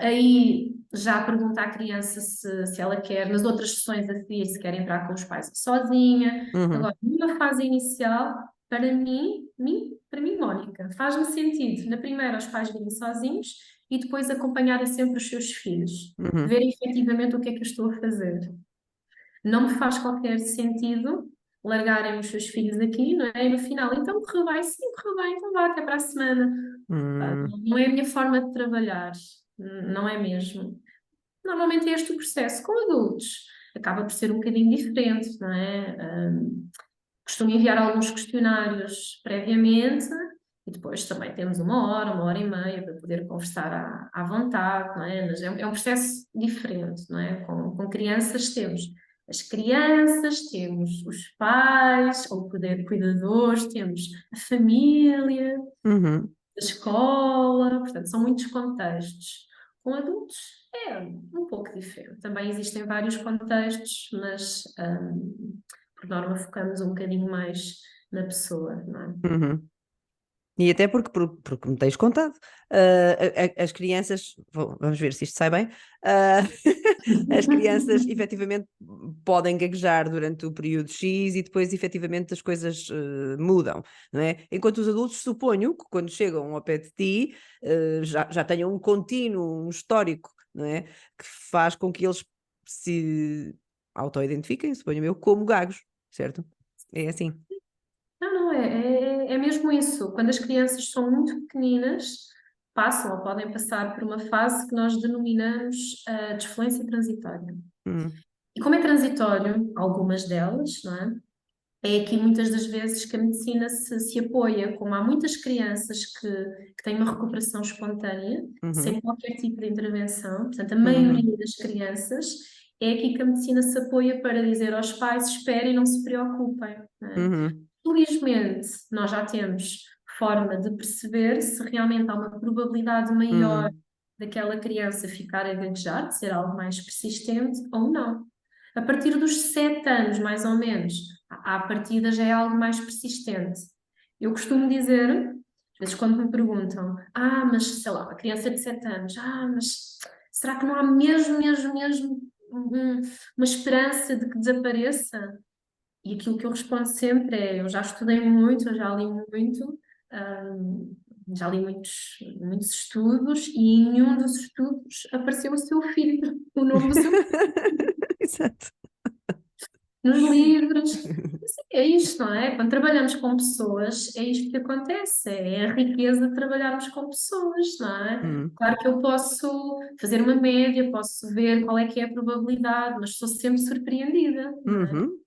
Aí já pergunta à criança se ela quer, nas outras sessões a seguir, se quer entrar com os pais sozinha. uhum, Agora, numa fase inicial, para mim, Mónica, faz-me sentido, na primeira, os pais virem sozinhos e depois acompanharem sempre os seus filhos, uhum, verem efetivamente o que é que eu estou a fazer. Não me faz qualquer sentido largarem os seus filhos aqui, não é? E no final, então correu bem, sim, correu bem, então vá, até para a semana. Pá, uhum, não é a minha forma de trabalhar, não é mesmo. Normalmente é este o processo. Com adultos, acaba por ser um bocadinho diferente, não é? Costumo enviar alguns questionários previamente e depois também temos 1 hora, 1 hora e meia para poder conversar à vontade, não é? Mas é um processo diferente, não é? Com crianças temos as crianças, temos os pais, ou poder cuidadores, temos a família, uhum, a escola, portanto, são muitos contextos. Com adultos é um pouco diferente. Também existem vários contextos, mas por norma focamos um bocadinho mais na pessoa, não é? uhum. E até porque me tens contado, as crianças, vamos ver se isto sai bem, ah, as crianças efetivamente podem gaguejar durante o período X e depois efetivamente as coisas mudam, não é? Enquanto os adultos, suponho que quando chegam ao pé de ti, já tenham um contínuo, um histórico, não é? Que faz com que eles se auto-identifiquem, suponho eu, como gagos, certo? É assim. Não, é mesmo isso. Quando as crianças são muito pequeninas, passam ou podem passar por uma fase que nós denominamos desfluência transitória. Hum, E como é transitório, algumas delas, não é? É aqui muitas das vezes que a medicina se apoia, como há muitas crianças que têm uma recuperação espontânea, uhum, sem qualquer tipo de intervenção, portanto, a uhum, maioria das crianças, é aqui que a medicina se apoia para dizer aos pais: esperem e não se preocupem, não é? uhum, Felizmente, nós já temos forma de perceber se realmente há uma probabilidade maior uhum, daquela criança ficar a gaguejar, de ser algo mais persistente ou não. A partir dos 7 anos, mais ou menos, à partida já é algo mais persistente. Eu costumo dizer, às vezes quando me perguntam, mas sei lá, uma criança de 7 anos, mas será que não há mesmo uma esperança de que desapareça? E aquilo que eu respondo sempre é: eu já estudei muito, eu já li muito, hum, já li muitos estudos e em nenhum dos estudos apareceu o seu filho, o nome do seu Exato. nos livros. Assim, é isto, não é? Quando trabalhamos com pessoas, é isto que acontece, é a riqueza de trabalharmos com pessoas, não é? Hum, Claro que eu posso fazer uma média, posso ver qual é que é a probabilidade, mas sou sempre surpreendida, não é? uhum.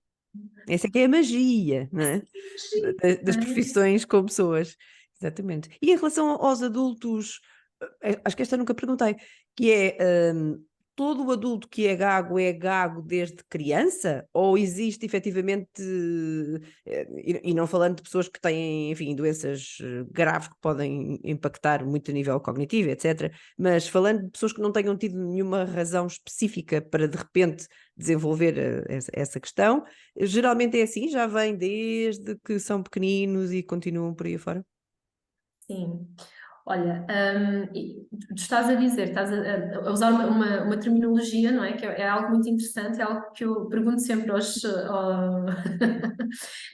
Essa é que é a magia, não é? Sim, Das profissões com pessoas. Exatamente. E em relação aos adultos, acho que esta eu nunca perguntei, que todo o adulto que é gago desde criança? Ou existe efetivamente, e não falando de pessoas que têm, enfim, doenças graves que podem impactar muito a nível cognitivo, etc., mas falando de pessoas que não tenham tido nenhuma razão específica para de repente desenvolver essa questão, geralmente é assim, já vem desde que são pequeninos e continuam por aí afora. sim. Olha, e tu estás a dizer, estás a usar uma terminologia, não é? Que é algo muito interessante, é algo que eu pergunto sempre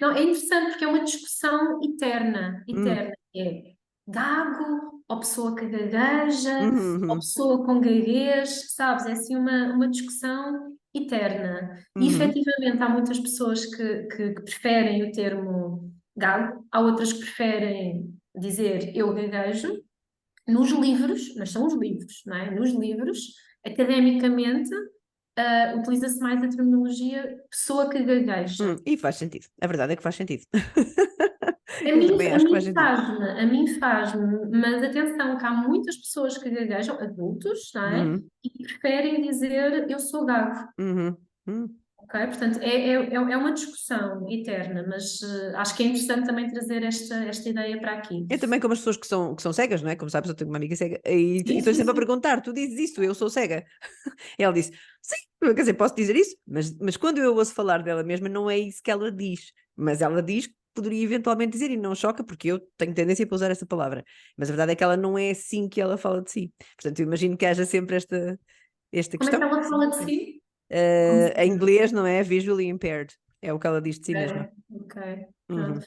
Não, é interessante porque é uma discussão eterna, Hum, eterna. É gago, ou pessoa que gagueja, ou uhum, pessoa com gaguez, sabes? É assim uma discussão eterna. E uhum, efetivamente há muitas pessoas que preferem o termo gago, há outras que preferem dizer eu gaguejo. Nos livros, mas são os livros, não é? Nos livros, academicamente, utiliza-se mais a terminologia pessoa que gagueja. E faz sentido. A verdade é que faz sentido. A Eu mim, também a acho que faz mim sentido. faz-me, a mim faz-me, mas atenção que há muitas pessoas que gaguejam, adultos, não é? Uhum, E que preferem dizer eu sou gago, uhum, uhum. ok? Portanto, é uma discussão eterna, mas acho que é interessante também trazer esta ideia para aqui. Eu também, como as pessoas que são cegas, não é? Como sabes, eu tenho uma amiga cega e Sim, estou sim, sempre a sim. perguntar: tu dizes isso, eu sou cega. E ela disse: sim, quer dizer, posso dizer isso, mas quando eu ouço falar dela mesma, não é isso que ela diz. Mas ela diz que poderia eventualmente dizer, e não choca, porque eu tenho tendência para usar essa palavra. Mas a verdade é que ela não é assim que ela fala de si. Portanto, eu imagino que haja sempre esta Como é que questão. ela fala de si? Como se... Em inglês não é visually impaired, é o que ela diz de si mesma. Ok, pronto. Uhum,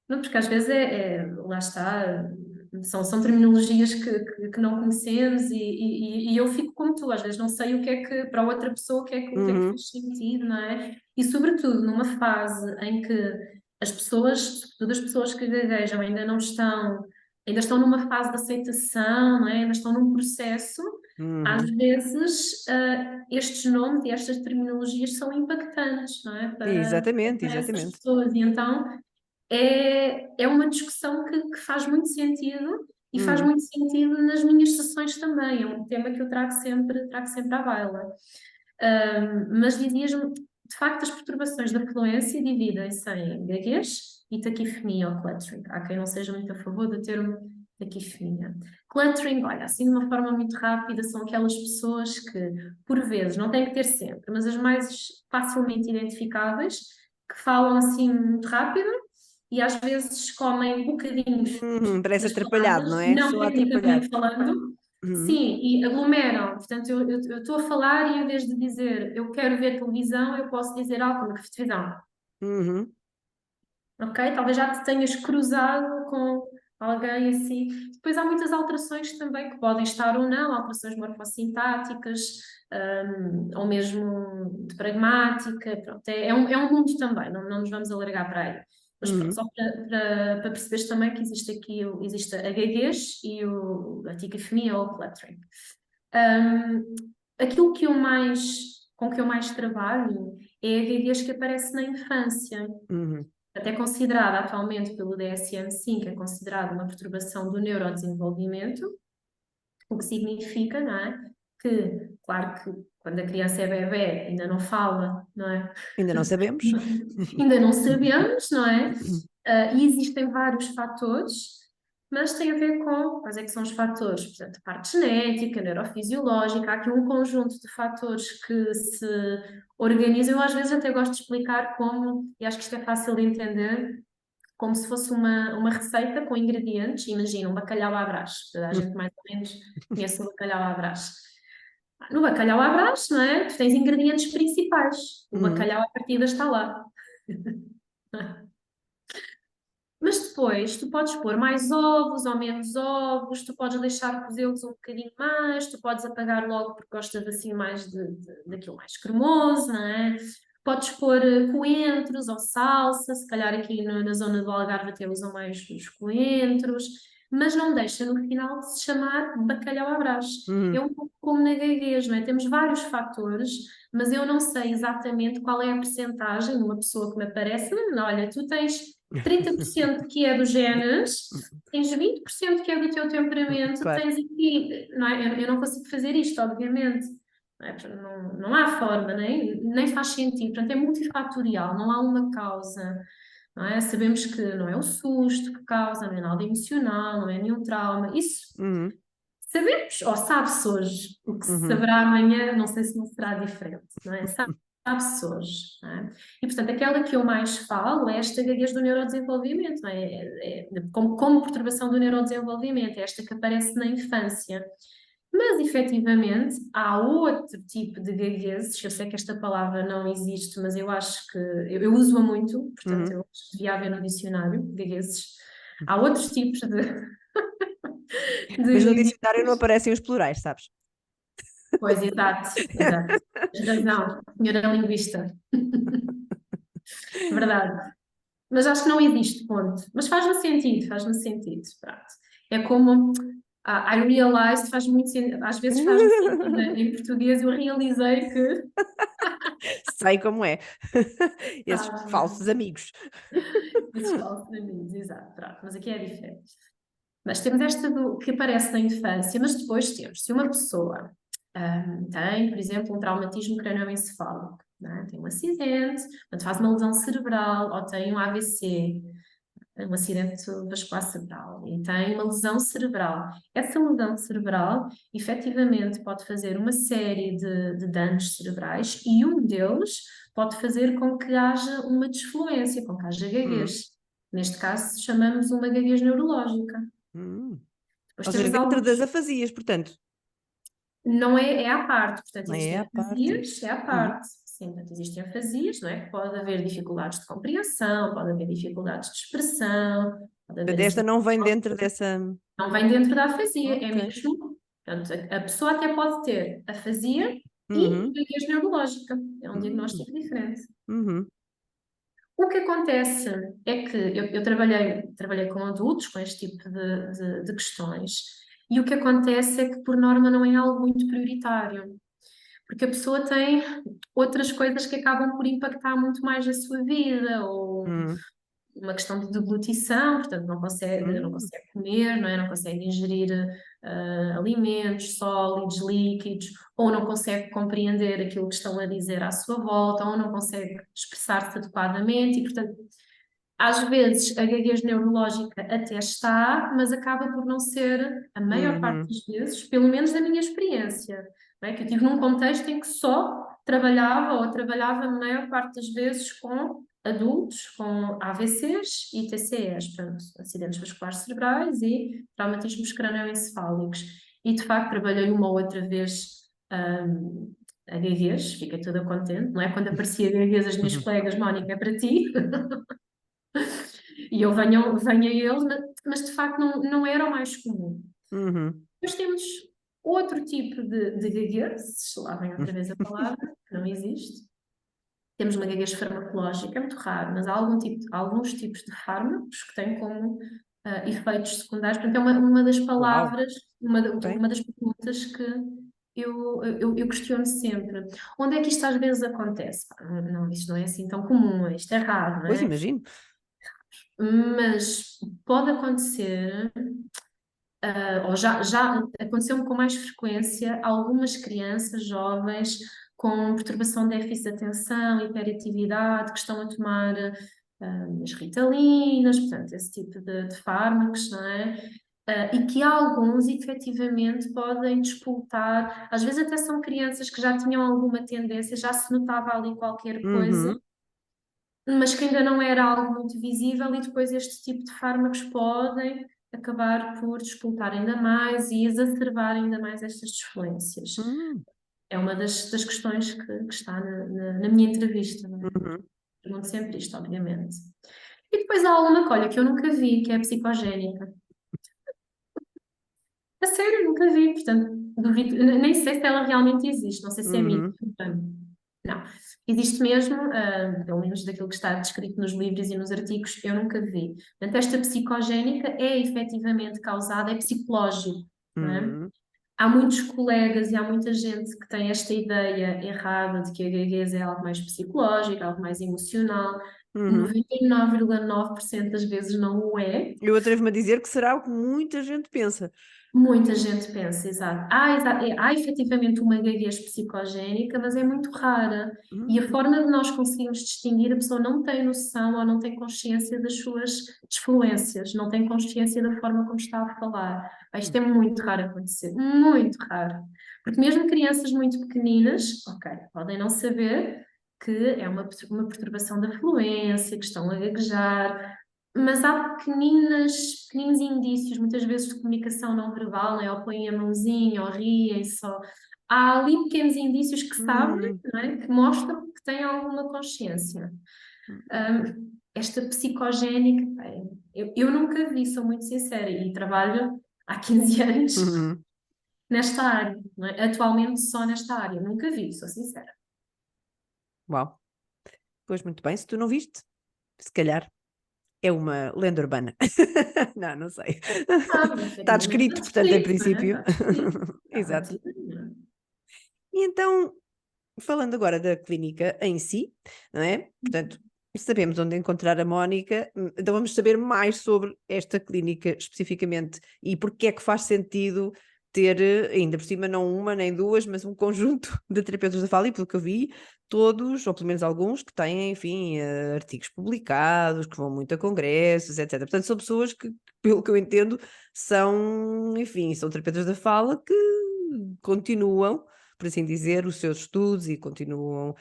Não, porque às vezes lá está, são terminologias que não conhecemos e eu fico como tu, às vezes não sei o que é que, para outra pessoa, o que é que uhum, faz sentido, não é? E sobretudo numa fase em que as pessoas, sobretudo as pessoas que gaguejam, ainda estão numa fase de aceitação, não é? Ainda estão num processo, às uhum. vezes estes nomes e estas terminologias são impactantes, não é? Exatamente, Para essas exatamente. pessoas, e então é uma discussão que faz muito sentido e faz Uhum. muito sentido nas minhas sessões também. É um tema que eu trago sempre à baila. Mas dizias-me, de facto, as perturbações da fluência dividem-se em gaguez e taquifenia ou cluttering. Há quem não seja muito a favor do termo taquifenia. Cluttering, olha, assim de uma forma muito rápida, são aquelas pessoas que, por vezes, não têm que ter sempre, mas as mais facilmente identificáveis, que falam assim muito rápido e às vezes comem bocadinhos Parece das atrapalhado, não palavras, é? não Só a atrapalhar. tecnicamente falando. Uhum, Sim, e aglomeram. Portanto, eu estou a falar e em vez de dizer eu quero ver televisão, eu posso dizer como que televisão. uhum, Ok? Talvez já te tenhas cruzado com alguém assim. Depois há muitas alterações também que podem estar ou não, alterações morfossintáticas, ou mesmo de pragmática. Pronto, é um mundo também, não nos vamos alargar para aí. Mas pronto, uhum, só para perceberes também que existe aqui existe a gaguez e a ticofonia ou o cluttering. Um, Aquilo com que eu mais trabalho é a gaguez que aparece na infância, uhum. até considerada atualmente pelo DSM-5, é considerada uma perturbação do neurodesenvolvimento, o que significa, não é? Que, claro que quando a criança é bebé ainda não fala, não é? Ainda não sabemos. Ainda não sabemos, não é? E existem vários fatores, mas tem a ver com quais é que são os fatores, portanto, a parte genética, neurofisiológica, há aqui um conjunto de fatores que se organizam. Eu às vezes até gosto de explicar como, e acho que isto é fácil de entender, como se fosse uma receita com ingredientes. Imagina um bacalhau à Brás, toda a gente mais ou menos conhece o bacalhau à Brás. No bacalhau à Brás, não é? Tu tens ingredientes principais. O Uhum, bacalhau à partida está lá. Mas depois tu podes pôr mais ovos ou menos ovos, tu podes deixar cozê-los um bocadinho mais, tu podes apagar logo porque gostas assim mais daquilo mais cremoso, não é? Podes pôr coentros ou salsa, se calhar aqui na zona do Algarve até usam mais os coentros, mas não deixa no final de se chamar bacalhau à Brás. É uhum. um pouco como na gaguez, não é? Temos vários fatores, mas eu não sei exatamente qual é a percentagem de uma pessoa que me aparece. Olha, tu tens 30% que é dos genes, tens 20% que é do teu temperamento, Claro. tens aqui, não é? Eu não consigo fazer isto, obviamente. Não, não há forma, nem faz sentido. Portanto, é multifatorial, não há uma causa. Não é? Sabemos que não é o susto que causa, não é nada emocional, não é nenhum trauma. Isso Uhum, sabemos, ou sabe-se hoje. O que se uhum, saberá amanhã, não sei se não será diferente, não é? Sabe-se hoje, não é? E, portanto, aquela que eu mais falo é esta gaguez do neurodesenvolvimento, não é? Como perturbação do neurodesenvolvimento, é esta que aparece na infância. Mas, efetivamente, há outro tipo de gaguezes, eu sei que esta palavra não existe, mas eu acho que, eu uso-a muito, portanto, uhum. eu acho que devia haver no dicionário, gaguezes. Há outros tipos de Mas no gaguezes. dicionário não aparecem os plurais, sabes? Pois, exato, exato. Tens razão, senhora linguista. Verdade. Mas acho que não existe ponto. Mas faz-me sentido, faz-me sentido. Pronto. É como I realized, faz muito sentido, às vezes faz-me sentido em português, eu realizei que Sei como é. Esses faz, não falsos é? amigos. Esses falsos amigos, exato. Pronto. Mas aqui é diferente. Mas temos esta que aparece na infância, mas depois temos, se uma pessoa tem, por exemplo, um traumatismo crânioencefálico, não é? Tem um acidente, portanto, faz uma lesão cerebral, ou tem um AVC, um acidente vascular cerebral, e tem uma lesão cerebral. Essa lesão cerebral, efetivamente, pode fazer uma série de danos cerebrais, e um deles pode fazer com que haja uma desfluência, com que haja Hum, gaguez. Neste caso, chamamos uma gaguez neurológica. hum. Depois Ou seja, temos dentro alguns, das afasias, portanto. não é à parte, portanto, Não é existem à parte. afasias, é à Uhum. parte. Sim, portanto, existem afasias, não é? Que pode haver dificuldades de compreensão, pode haver dificuldades de expressão, pode haver Portanto, esta assim, não vem dentro dessa. não vem dentro da afasia, é Ok. mesmo. Portanto, a pessoa até pode ter afasia e Uhum, gaguez neurológica, é um uhum, diagnóstico diferente. uhum, O que acontece é que eu trabalhei com adultos com este tipo de questões, e o que acontece é que, por norma, não é algo muito prioritário. Porque a pessoa tem outras coisas que acabam por impactar muito mais a sua vida, ou uhum, uma questão de deglutição, portanto não uhum, consegue comer, não é? Não consegue ingerir alimentos sólidos, líquidos, ou não consegue compreender aquilo que estão a dizer à sua volta, ou não consegue expressar-se adequadamente e, portanto, às vezes a gaguez neurológica até está, mas acaba por não ser, a maior parte uhum. das vezes, pelo menos da minha experiência, não é? Que eu tive num contexto em que só trabalhava ou trabalhava a maior parte das vezes com adultos com AVCs e TCEs, portanto, acidentes vasculares cerebrais e traumatismos crânioencefálicos. E, de facto, trabalhei uma ou outra vez HGs, fiquei toda contente, não é? Quando aparecia HGs, as minhas colegas, Mónica, é para ti. E eu venho a eles, mas de facto não era o mais comum. Uhum. Depois temos outro tipo de gaguez, lá vem outra vez a palavra, que não existe. Temos uma gaguez farmacológica, é muito raro, mas há alguns tipos de fármacos que têm como efeitos secundários. Portanto, é uma das Uau, palavras, ok. uma das perguntas que eu questiono sempre. Onde é que isto às vezes acontece? Pá, não, isto não é assim tão comum, isto é raro, não Pois é? imagino. Mas pode acontecer, ou já aconteceu-me com mais frequência, algumas crianças jovens com perturbação de déficit de atenção, hiperatividade, que estão a tomar as ritalinas, portanto, esse tipo de fármacos, não é? E que alguns efetivamente podem despoltar, às vezes até são crianças que já tinham alguma tendência, já se notava ali qualquer coisa, Uhum. mas que ainda não era algo muito visível, e depois este tipo de fármacos podem acabar por despoltar ainda mais e exacerbar ainda mais estas disfluências. Uhum. É uma das questões que está na minha entrevista, não é? Uhum. Pergunto sempre isto, obviamente. E depois há uma que, olha, que eu nunca vi, que é a psicogénica. A sério, nunca vi, portanto, duvido, nem sei se ela realmente existe, não sei se é mito. Uhum. Não, existe mesmo, pelo menos daquilo que está descrito nos livros e nos artigos, eu nunca vi. Portanto, esta psicogénica é efetivamente causada, é psicológico, não é? Uhum. Há muitos colegas e há muita gente que tem esta ideia errada de que a gaguez é algo mais psicológico, algo mais emocional. Uhum. 99,9% das vezes não o é. Eu atrevo-me a dizer que será o que muita gente pensa. Muita gente pensa, exato. Há efetivamente uma gaguez psicogénica, mas é muito rara. E a Uhum. forma de nós conseguirmos distinguir, a pessoa não tem noção ou não tem consciência das suas disfluências, não tem consciência da forma como está a falar. Isto é muito raro acontecer, muito raro. Porque mesmo crianças muito pequeninas, ok, podem não saber que é uma perturbação da fluência, que estão a gaguejar, mas há pequeninos indícios, muitas vezes de comunicação não verbal, né? Ou põem a mãozinha, ou riem só. Há ali pequenos indícios que sabem, Uhum. não é? Que mostram que têm alguma consciência. Esta psicogénica, bem, eu nunca vi, sou muito sincera, e trabalho há 15 anos Uhum. nesta área, não é? Atualmente só nesta área, nunca vi, sou sincera. Uau. Pois muito bem, se tu não viste, se calhar é uma lenda urbana. Não, não sei. Mas Está efetivamente está descrito, portanto, em descrito, não é? princípio. Está descrito, está Exato. batido, não é? E então, falando agora da clínica em si, não é? Portanto, sabemos onde encontrar a Mónica, então vamos saber mais sobre esta clínica especificamente e porque é que faz sentido ter, ainda por cima, não uma nem duas, mas um conjunto de terapeutas da fala, e pelo que eu vi, todos, ou pelo menos alguns, que têm, enfim, artigos publicados, que vão muito a congressos, etc. Portanto, são pessoas que, pelo que eu entendo, são, enfim, são terapeutas da fala que continuam, por assim dizer, os seus estudos e continuam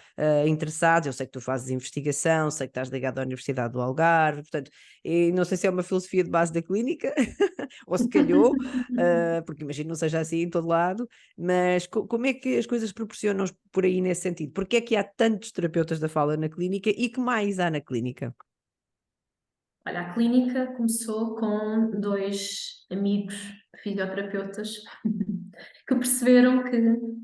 interessados. Eu sei que tu fazes investigação, sei que estás ligado à Universidade do Algarve, portanto, e não sei se é uma filosofia de base da clínica, ou se calhou, porque imagino não seja assim em todo lado, mas como é que as coisas proporcionam por aí nesse sentido? Porque é que há tantos terapeutas da fala na clínica e que mais há na clínica? Olha, a clínica começou com dois amigos fisioterapeutas que perceberam que,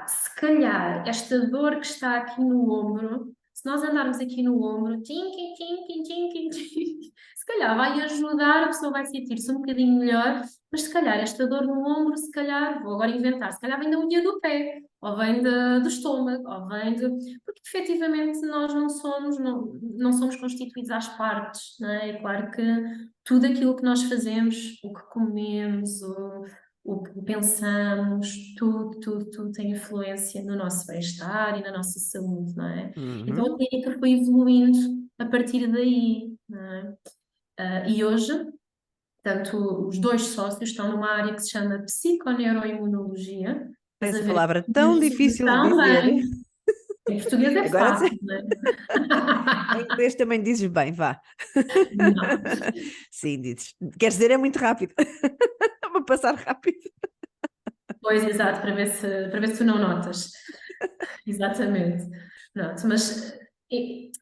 se calhar, esta dor que está aqui no ombro, se nós andarmos aqui no ombro, tinkin, tinkin, tinkin, tinkin, se calhar vai ajudar, a pessoa vai sentir-se um bocadinho melhor, mas se calhar esta dor no ombro, se calhar, vou agora inventar, se calhar vem da unha do pé, ou vem do estômago, ou vem de... Porque efetivamente nós não somos constituídos às partes, não é? É claro que tudo aquilo que nós fazemos, o que comemos, o que pensamos, tudo tem influência no nosso bem-estar e na nossa saúde, não é? Então a Uhum. clínica foi evoluindo a partir daí, não é? E hoje, tanto os dois sócios estão numa área que se chama psiconeuroimunologia, estás a Essa ver? palavra tão Imunologia difícil de dizer. também. Em português é Agora fácil, não em é? inglês também dizes bem, vá. Não. Sim, dizes. Queres dizer, é muito rápido. Vou passar rápido. Pois, exato, para ver se tu não notas. Exatamente. Pronto, mas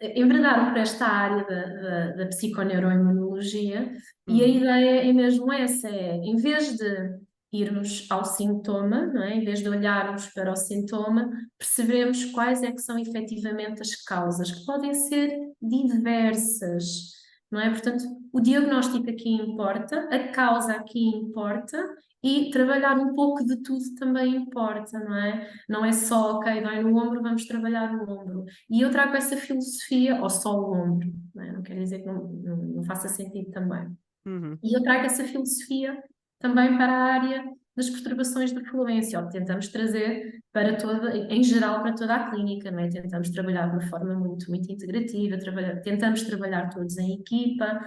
enverdaram por esta área da psiconeuroimunologia e a Uhum. ideia é mesmo essa, em vez de irmos ao sintoma, não é? Em vez de olharmos para o sintoma, percebermos quais é que são efetivamente as causas, que podem ser diversas, não é? Portanto, o diagnóstico aqui importa, a causa aqui importa e trabalhar um pouco de tudo também importa, não é? Não é só, ok, dói no ombro, vamos trabalhar no ombro. E eu trago essa filosofia, ou só o ombro, não é? Não quer dizer que não faça sentido também. Uhum. E eu trago essa filosofia também para a área das perturbações da fluência, ou tentamos trazer para toda, em geral, para toda a clínica, não é? Tentamos trabalhar de uma forma muito, muito integrativa, tentamos trabalhar todos em equipa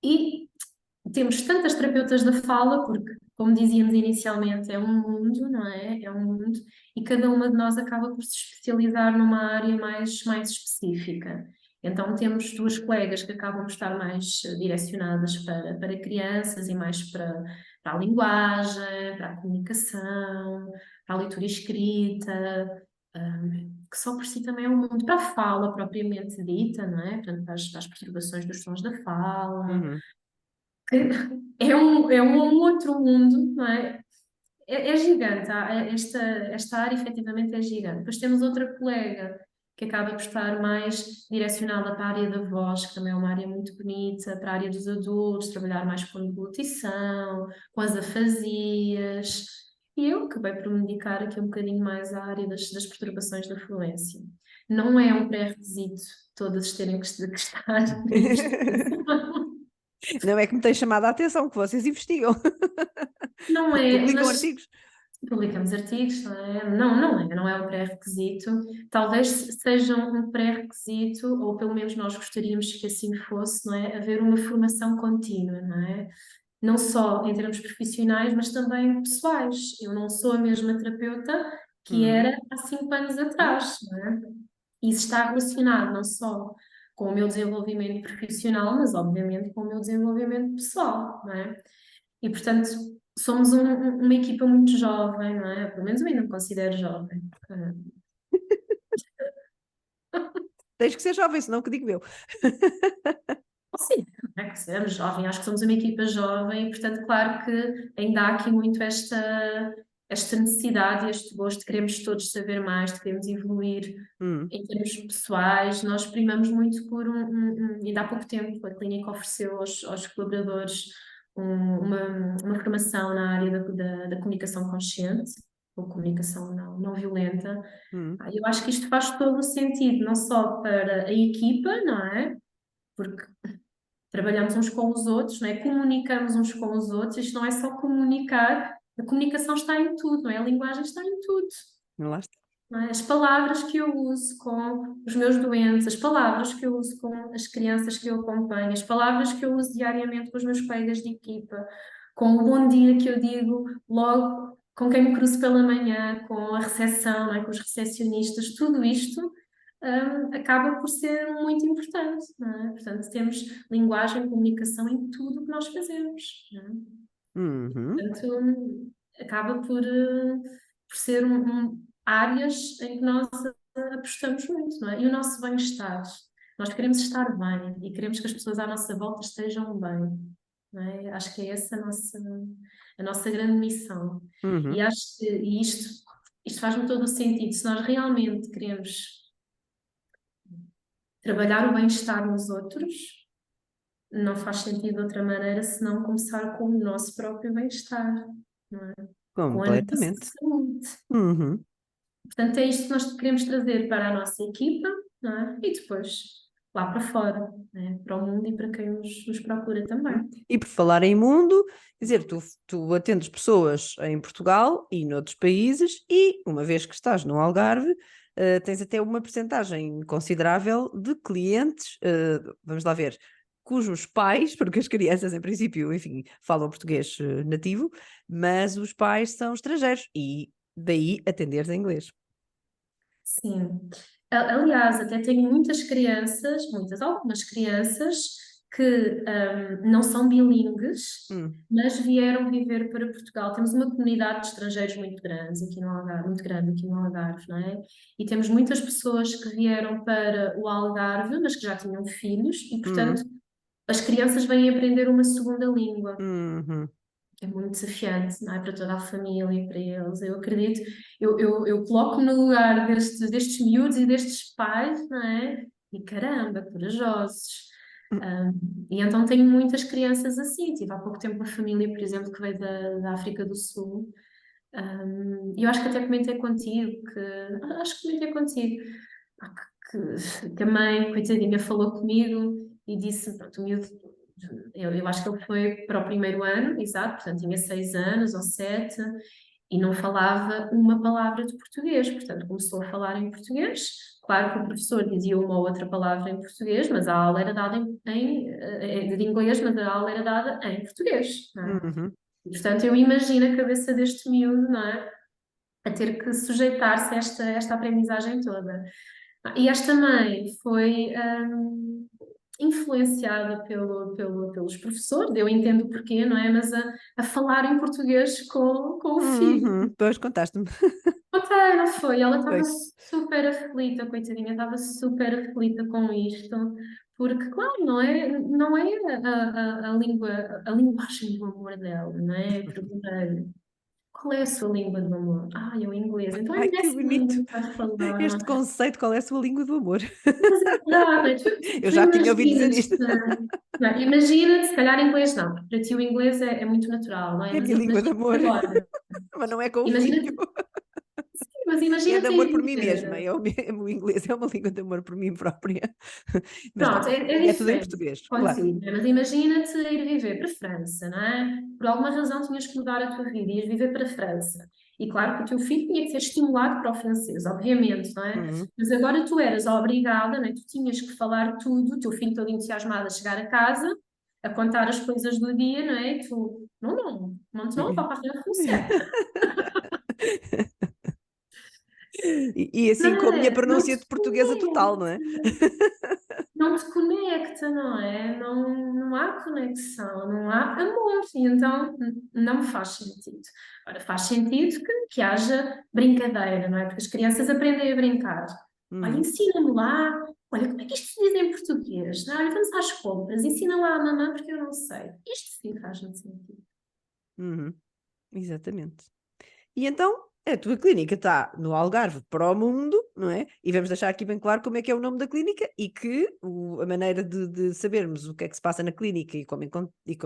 e temos tantas terapeutas da fala, porque, como dizíamos inicialmente, é um mundo, não é? É um mundo, e cada uma de nós acaba por se especializar numa área mais específica. Então, temos duas colegas que acabam por estar mais direcionadas para crianças e mais para a linguagem, para a comunicação, para a leitura escrita, que só por si também é um mundo, para a fala propriamente dita, não é? Portanto, para as perturbações dos sons da fala, Uhum. é um outro mundo, não é? É gigante, esta área efetivamente é gigante. Depois temos outra colega que acaba por estar mais direcionada para a área da voz, que também é uma área muito bonita, para a área dos adultos, trabalhar mais com a deglutição, com as afasias. E eu acabei por me dedicar aqui um bocadinho mais à área das perturbações da fluência. Não é um pré-requisito todas terem que estar na investigação. Não é que me tem chamado a atenção que vocês investigam, Não porque é, publicam mas artigos. publicamos artigos, não é? Não é um pré-requisito. Talvez seja um pré-requisito, ou pelo menos nós gostaríamos que assim fosse, não é? Haver uma formação contínua, não é? Não só em termos profissionais, mas também pessoais. Eu não sou a mesma terapeuta que Uhum. era há 5 anos atrás, não é? Isso está relacionado não só com o meu desenvolvimento profissional, mas obviamente com o meu desenvolvimento pessoal, não é? E, portanto, somos uma equipa muito jovem, não é? Pelo menos eu ainda me considero jovem. Tens que ser jovem, senão que digo eu. Sim, não é? Consideramos jovem, acho que somos uma equipa jovem e, portanto, claro que ainda há aqui muito esta necessidade e este gosto de queremos todos saber mais, de queremos evoluir Uhum. em termos pessoais. Nós primamos muito por ainda há pouco tempo, a clínica ofereceu aos colaboradores uma formação na área da comunicação consciente, ou comunicação não violenta. Uhum. Eu acho que isto faz todo o sentido, não só para a equipa, não é? Porque trabalhamos uns com os outros, não é? Comunicamos uns com os outros, isto não é só comunicar, a comunicação está em tudo, não é? A linguagem está em tudo. Lá está. Não é? As palavras que eu uso com os meus doentes, as palavras que eu uso com as crianças que eu acompanho, as palavras que eu uso diariamente com os meus colegas de equipa, com o bom dia que eu digo logo com quem me cruzo pela manhã, com a recepção, não é? Com os recepcionistas, tudo isto acaba por ser muito importante, não é? Portanto, temos linguagem, comunicação em tudo o que nós fazemos, não é? Uhum. Portanto, acaba por ser áreas em que nós apostamos muito, não é? E o nosso bem-estar. Nós queremos estar bem e queremos que as pessoas à nossa volta estejam bem, não é? Acho que é essa a nossa grande missão. E Uhum. acho que isto faz-me todo o sentido. Se nós realmente queremos trabalhar o bem-estar nos outros, não faz sentido de outra maneira senão começar com o nosso próprio bem-estar, não é? Com a nossa Completamente. saúde. Uhum. Portanto, é isto que nós queremos trazer para a nossa equipa, não é? E depois lá para fora, né? Para o mundo e para quem nos procura também. E por falar em mundo, quer dizer, tu atendes pessoas em Portugal e noutros países e, uma vez que estás no Algarve, tens até uma percentagem considerável de clientes, vamos lá ver, cujos pais, porque as crianças em princípio, enfim, falam português nativo, mas os pais são estrangeiros e daí atenderes em inglês. Sim. Aliás, até tenho algumas crianças que não são bilíngues, mas vieram viver para Portugal. Temos uma comunidade de estrangeiros muito grande aqui no Algarve, não é? E temos muitas pessoas que vieram para o Algarve, mas que já tinham filhos, e portanto as crianças vêm aprender uma segunda língua. Uhum. É muito desafiante, não é? Para toda a família e para eles. Eu acredito, eu coloco-me no lugar destes miúdos e destes pais, não é? E caramba, corajosos. E então tenho muitas crianças assim. Tive há pouco tempo uma família, por exemplo, que veio da África do Sul. E eu acho que até comentei contigo, pá, que a mãe, coitadinha, falou comigo e disse, pronto, o miúdo, eu acho que ele foi para o primeiro ano, exato, portanto tinha 6 anos ou 7 e não falava uma palavra de português, portanto começou a falar em português. Claro que o professor dizia uma ou outra palavra em português, mas a aula era dada de inglês, mas a aula era dada em português, não é? Uhum. E, portanto, eu imagino a cabeça deste miúdo, não é? A ter que sujeitar-se a esta aprendizagem toda. E esta mãe foi influenciada pelos professores, eu entendo o porquê, não é? Mas a falar em português com o filho. Pois, contaste-me. Contei, não foi? Ela estava Pois. super aflita, coitadinha, estava super aflita com isto, porque, claro, não é a linguagem do amor dela, não é? Perguntei-lhe, qual é a sua língua do amor? Ah, é o inglês. Então é Ai, que nessa língua bonito que vai falar, não este é? conceito, qual é a sua língua do amor? Mas é verdade, Eu tu já tinha ouvido dizer imaginas, isto. não é? Imagina, se calhar inglês não, porque para ti o inglês é muito natural, não é? É a Mas minha língua de imagina amor, agora, mas não é com o imagina, filho. sim, mas É imagina de te amor ir por mim mesma. viver. O inglês é uma língua de amor por mim própria. Mas não, Pronto, é é tudo em diferente português, claro. contigo, né? Mas imagina-te ir viver para a França, não é? Por alguma razão tinhas que mudar a tua vida, ias viver para a França. E claro que o teu filho tinha que ser estimulado para o francês, obviamente, não é? Uhum. Mas agora tu eras obrigada, não é? Tu tinhas que falar tudo, o teu filho todo entusiasmado a chegar a casa, a contar as coisas do dia, não é? E tu, não, papai, não funciona. E Não assim com a minha é? Não pronúncia te de portuguesa total, não é? não te conecta, não é? Não há conexão, não há amor, e então não me faz sentido. Ora, faz sentido que haja brincadeira, não é? Porque as crianças aprendem a brincar. Olha, Uhum. ensina-me lá, olha, como é que isto se diz em português? Não, olha, vamos às compras, ensina lá a mamãe porque eu não sei. Isto sim faz-me sentido. Uhum. Exatamente. E então, a tua clínica está no Algarve para o mundo, não é? E vamos deixar aqui bem claro como é que é o nome da clínica e que a maneira de sabermos o que é que se passa na clínica e como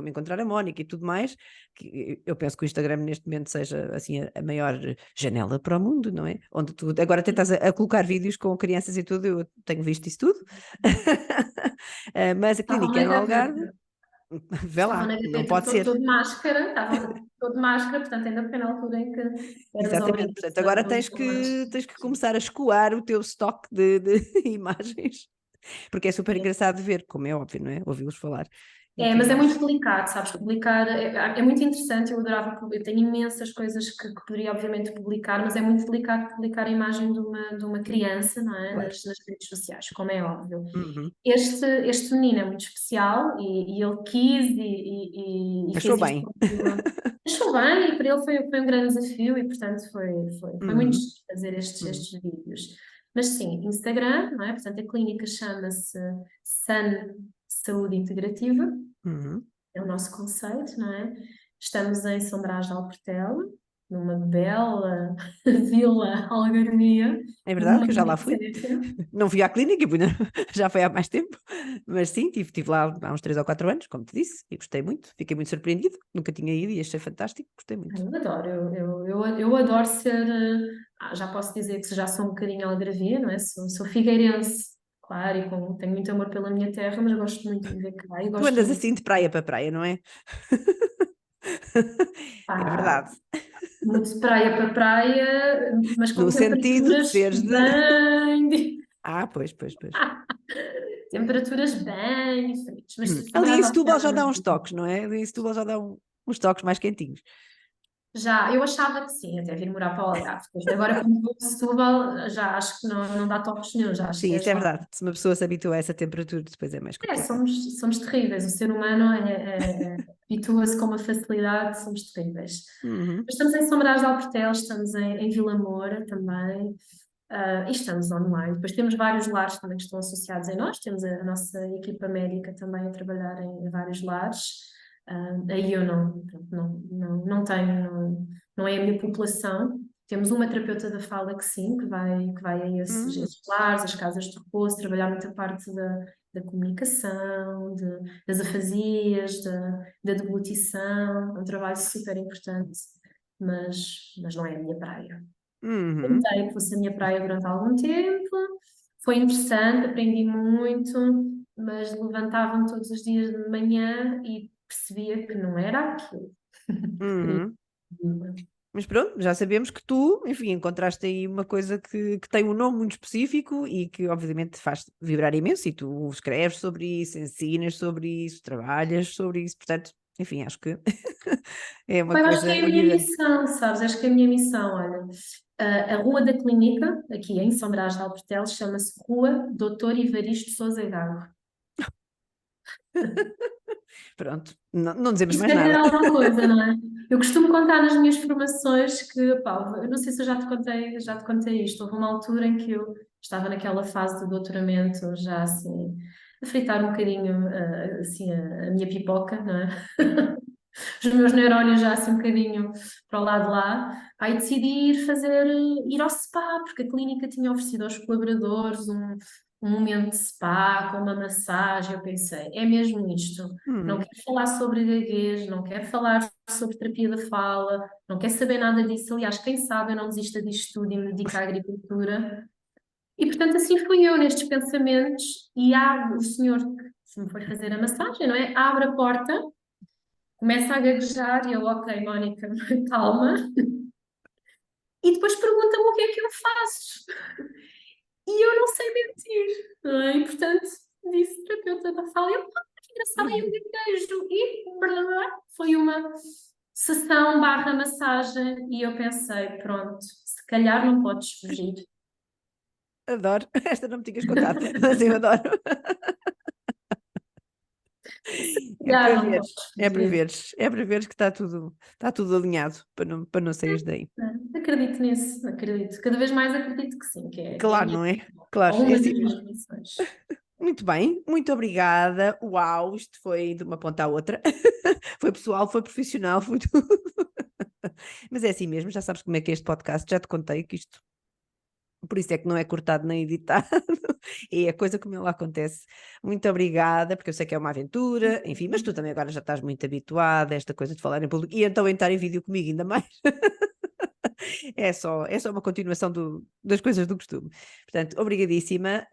encontrar a Mónica e tudo mais, que eu penso que o Instagram neste momento seja assim a maior janela para o mundo, não é? Onde tu agora até estás a colocar vídeos com crianças e tudo, eu tenho visto isso tudo. Mas a Estavam clínica é na no Algarve, gaveta, vê estavam lá, na não gaveta pode ser. todo de máscara, portanto ainda foi na altura em que éramos Exatamente, obrigados portanto, a agora usar máscara. tens que começar a escoar o teu estoque de imagens, porque é super engraçado de ver, como é óbvio, não é? Ouvi-los falar e É, mas tudo é muito mais. delicado, sabes? Publicar é muito interessante, eu adorava, eu tenho imensas coisas que poderia obviamente publicar, mas é muito delicado publicar a imagem de uma criança, não é? Claro. Nas redes sociais, como é óbvio. Uhum. Este menino é muito especial e ele quis e Achou fez isto bem. com achou bem e para ele foi um grande desafio e portanto foi muito Uhum. giro fazer estes, Uhum. estes vídeos. Mas sim, Instagram, não é? Portanto, a clínica chama-se Sun Saúde Integrativa, Uhum. é o nosso conceito, não é? Estamos em São Brás de Alportela, numa bela vila algarvia, É verdade numa que eu já lá fui. biblioteca. Não fui à clínica, porque já foi há mais tempo, mas sim, tive lá há uns 3 ou 4 anos, como te disse, e gostei muito, fiquei muito surpreendido, nunca tinha ido e achei fantástico, gostei muito. Eu adoro, eu adoro ser, já posso dizer que já sou um bocadinho algarvia, não é? Sou figueirense, claro, e tenho muito amor pela minha terra, mas gosto muito de viver cá e Tu gosto andas muito, assim de praia para praia, não é? É pá, verdade. muito de praia para praia, mas com No sentido de temperaturas seres de. Ah, pois, pois, pois. temperaturas bem diferentes, mas São Ali Brás em de Setúbal Alportela já é dá muito uns toques, não é? Ali em Setúbal já dá uns toques mais quentinhos. Já, eu achava que sim, até vir morar para o Algarve. Depois, agora, quando vou a Setúbal, já acho que não dá toques nenhum, já acho que Sim, é isso é gelado. verdade. Se uma pessoa se habitua a essa temperatura, depois é mais É, complicado. somos terríveis. O ser humano habitua-se com uma facilidade, somos terríveis. Uhum. Mas estamos em São Brás de Alportel, estamos em Vila Moura também, e estamos online. Depois temos vários lares também que estão associados a nós, temos a nossa equipa médica também a trabalhar em vários lares. Aí eu não tenho, não é a minha população. Temos uma terapeuta da fala que sim, que vai a Uhum. esses lares, as casas de repouso, trabalhar muita parte da comunicação, das afasias, da deglutição, é um trabalho super importante, mas não é a minha praia. Uhum. Tentei que fosse a minha praia durante algum tempo, foi interessante, aprendi muito, mas levantava-me todos os dias de manhã e percebia que não era aquilo que queria. Uhum. Mas pronto, já sabemos que tu, enfim, encontraste aí uma coisa que tem um nome muito específico e que obviamente te faz vibrar imenso e tu escreves sobre isso, ensinas sobre isso, trabalhas sobre isso, portanto, enfim, acho que é uma Eu acho que coisa é a minha evidente. missão, sabes? Acho que é a minha missão, olha. A Rua da Clínica, aqui em São Brás de Alportel, chama-se Rua Doutor Evaristo Sousa Gago. Pronto, não dizemos Isso mais quer dizer nada. alguma coisa, não é? Eu costumo contar nas minhas formações que, pá, eu não sei se eu já te contei isto. Houve uma altura em que eu estava naquela fase do doutoramento, já assim, a fritar um bocadinho, assim, a minha pipoca, não é? Os meus neurónios já assim um bocadinho para o lado de lá. Aí decidi ir ao spa, porque a clínica tinha oferecido aos colaboradores um momento de spa com uma massagem. Eu pensei, é mesmo isto. Não Hum, quero falar sobre gaguez, não quero falar sobre terapia da fala, não quero saber nada disso. Aliás, quem sabe eu não desista disto tudo e me dedico à agricultura. E portanto, assim fui eu nestes pensamentos. E o senhor que me foi fazer a massagem, não é? Abre a porta, começa a gaguejar e eu, ok, Mónica, calma. E depois pergunta-me o que é que eu faço. E eu não sei mentir, não é? E portanto, disse terapeuta da fala, eu, que engraçado, e eu gaguejo. E blá, blá, foi uma sessão barra massagem e eu pensei, pronto, se calhar não podes fugir. adoro. Esta não me tinhas contado, mas eu adoro. Se É para calhar não veres, podes é para fugir. veres, é para veres que está tudo alinhado para não saíres daí. Acredito nisso, acredito. Cada vez mais acredito que sim, que é a Claro, minha, não é? Claro, ou é uma assim das mesmo. minhas missões. Muito bem, muito obrigada. Uau, isto foi de uma ponta à outra. Foi pessoal, foi profissional, foi tudo. Mas é assim mesmo, já sabes como é que é este podcast, já te contei que isto, por isso é que não é cortado nem editado, é a coisa como ela acontece. Muito obrigada, porque eu sei que é uma aventura, enfim, mas tu também agora já estás muito habituada a esta coisa de falar em público e então entrar em vídeo comigo ainda mais. É só uma continuação das coisas do costume. Portanto, obrigadíssima.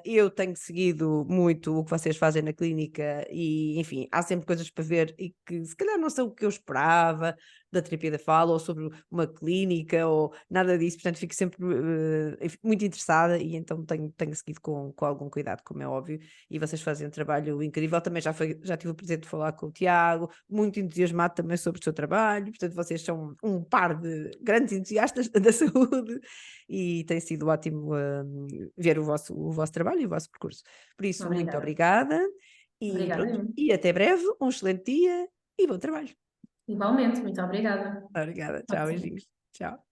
Eu tenho seguido muito o que vocês fazem na clínica e, enfim, há sempre coisas para ver e que se calhar não são o que eu esperava da terapia da fala ou sobre uma clínica ou nada disso. Portanto, fico sempre enfim, muito interessada e então tenho seguido com algum cuidado, como é óbvio. E vocês fazem um trabalho incrível. Também já tive o prazer de falar com o Tiago, muito entusiasmado também sobre o seu trabalho. Portanto, vocês são um par de grandes entusiastas da saúde e tem sido ótimo ver o vosso trabalho e o vosso percurso. Por isso, muito Obrigada. obrigada e Obrigada, pronto. eu. E até breve, um excelente dia e bom trabalho. Igualmente, muito obrigada. Obrigada, tchau, beijinhos. Tchau.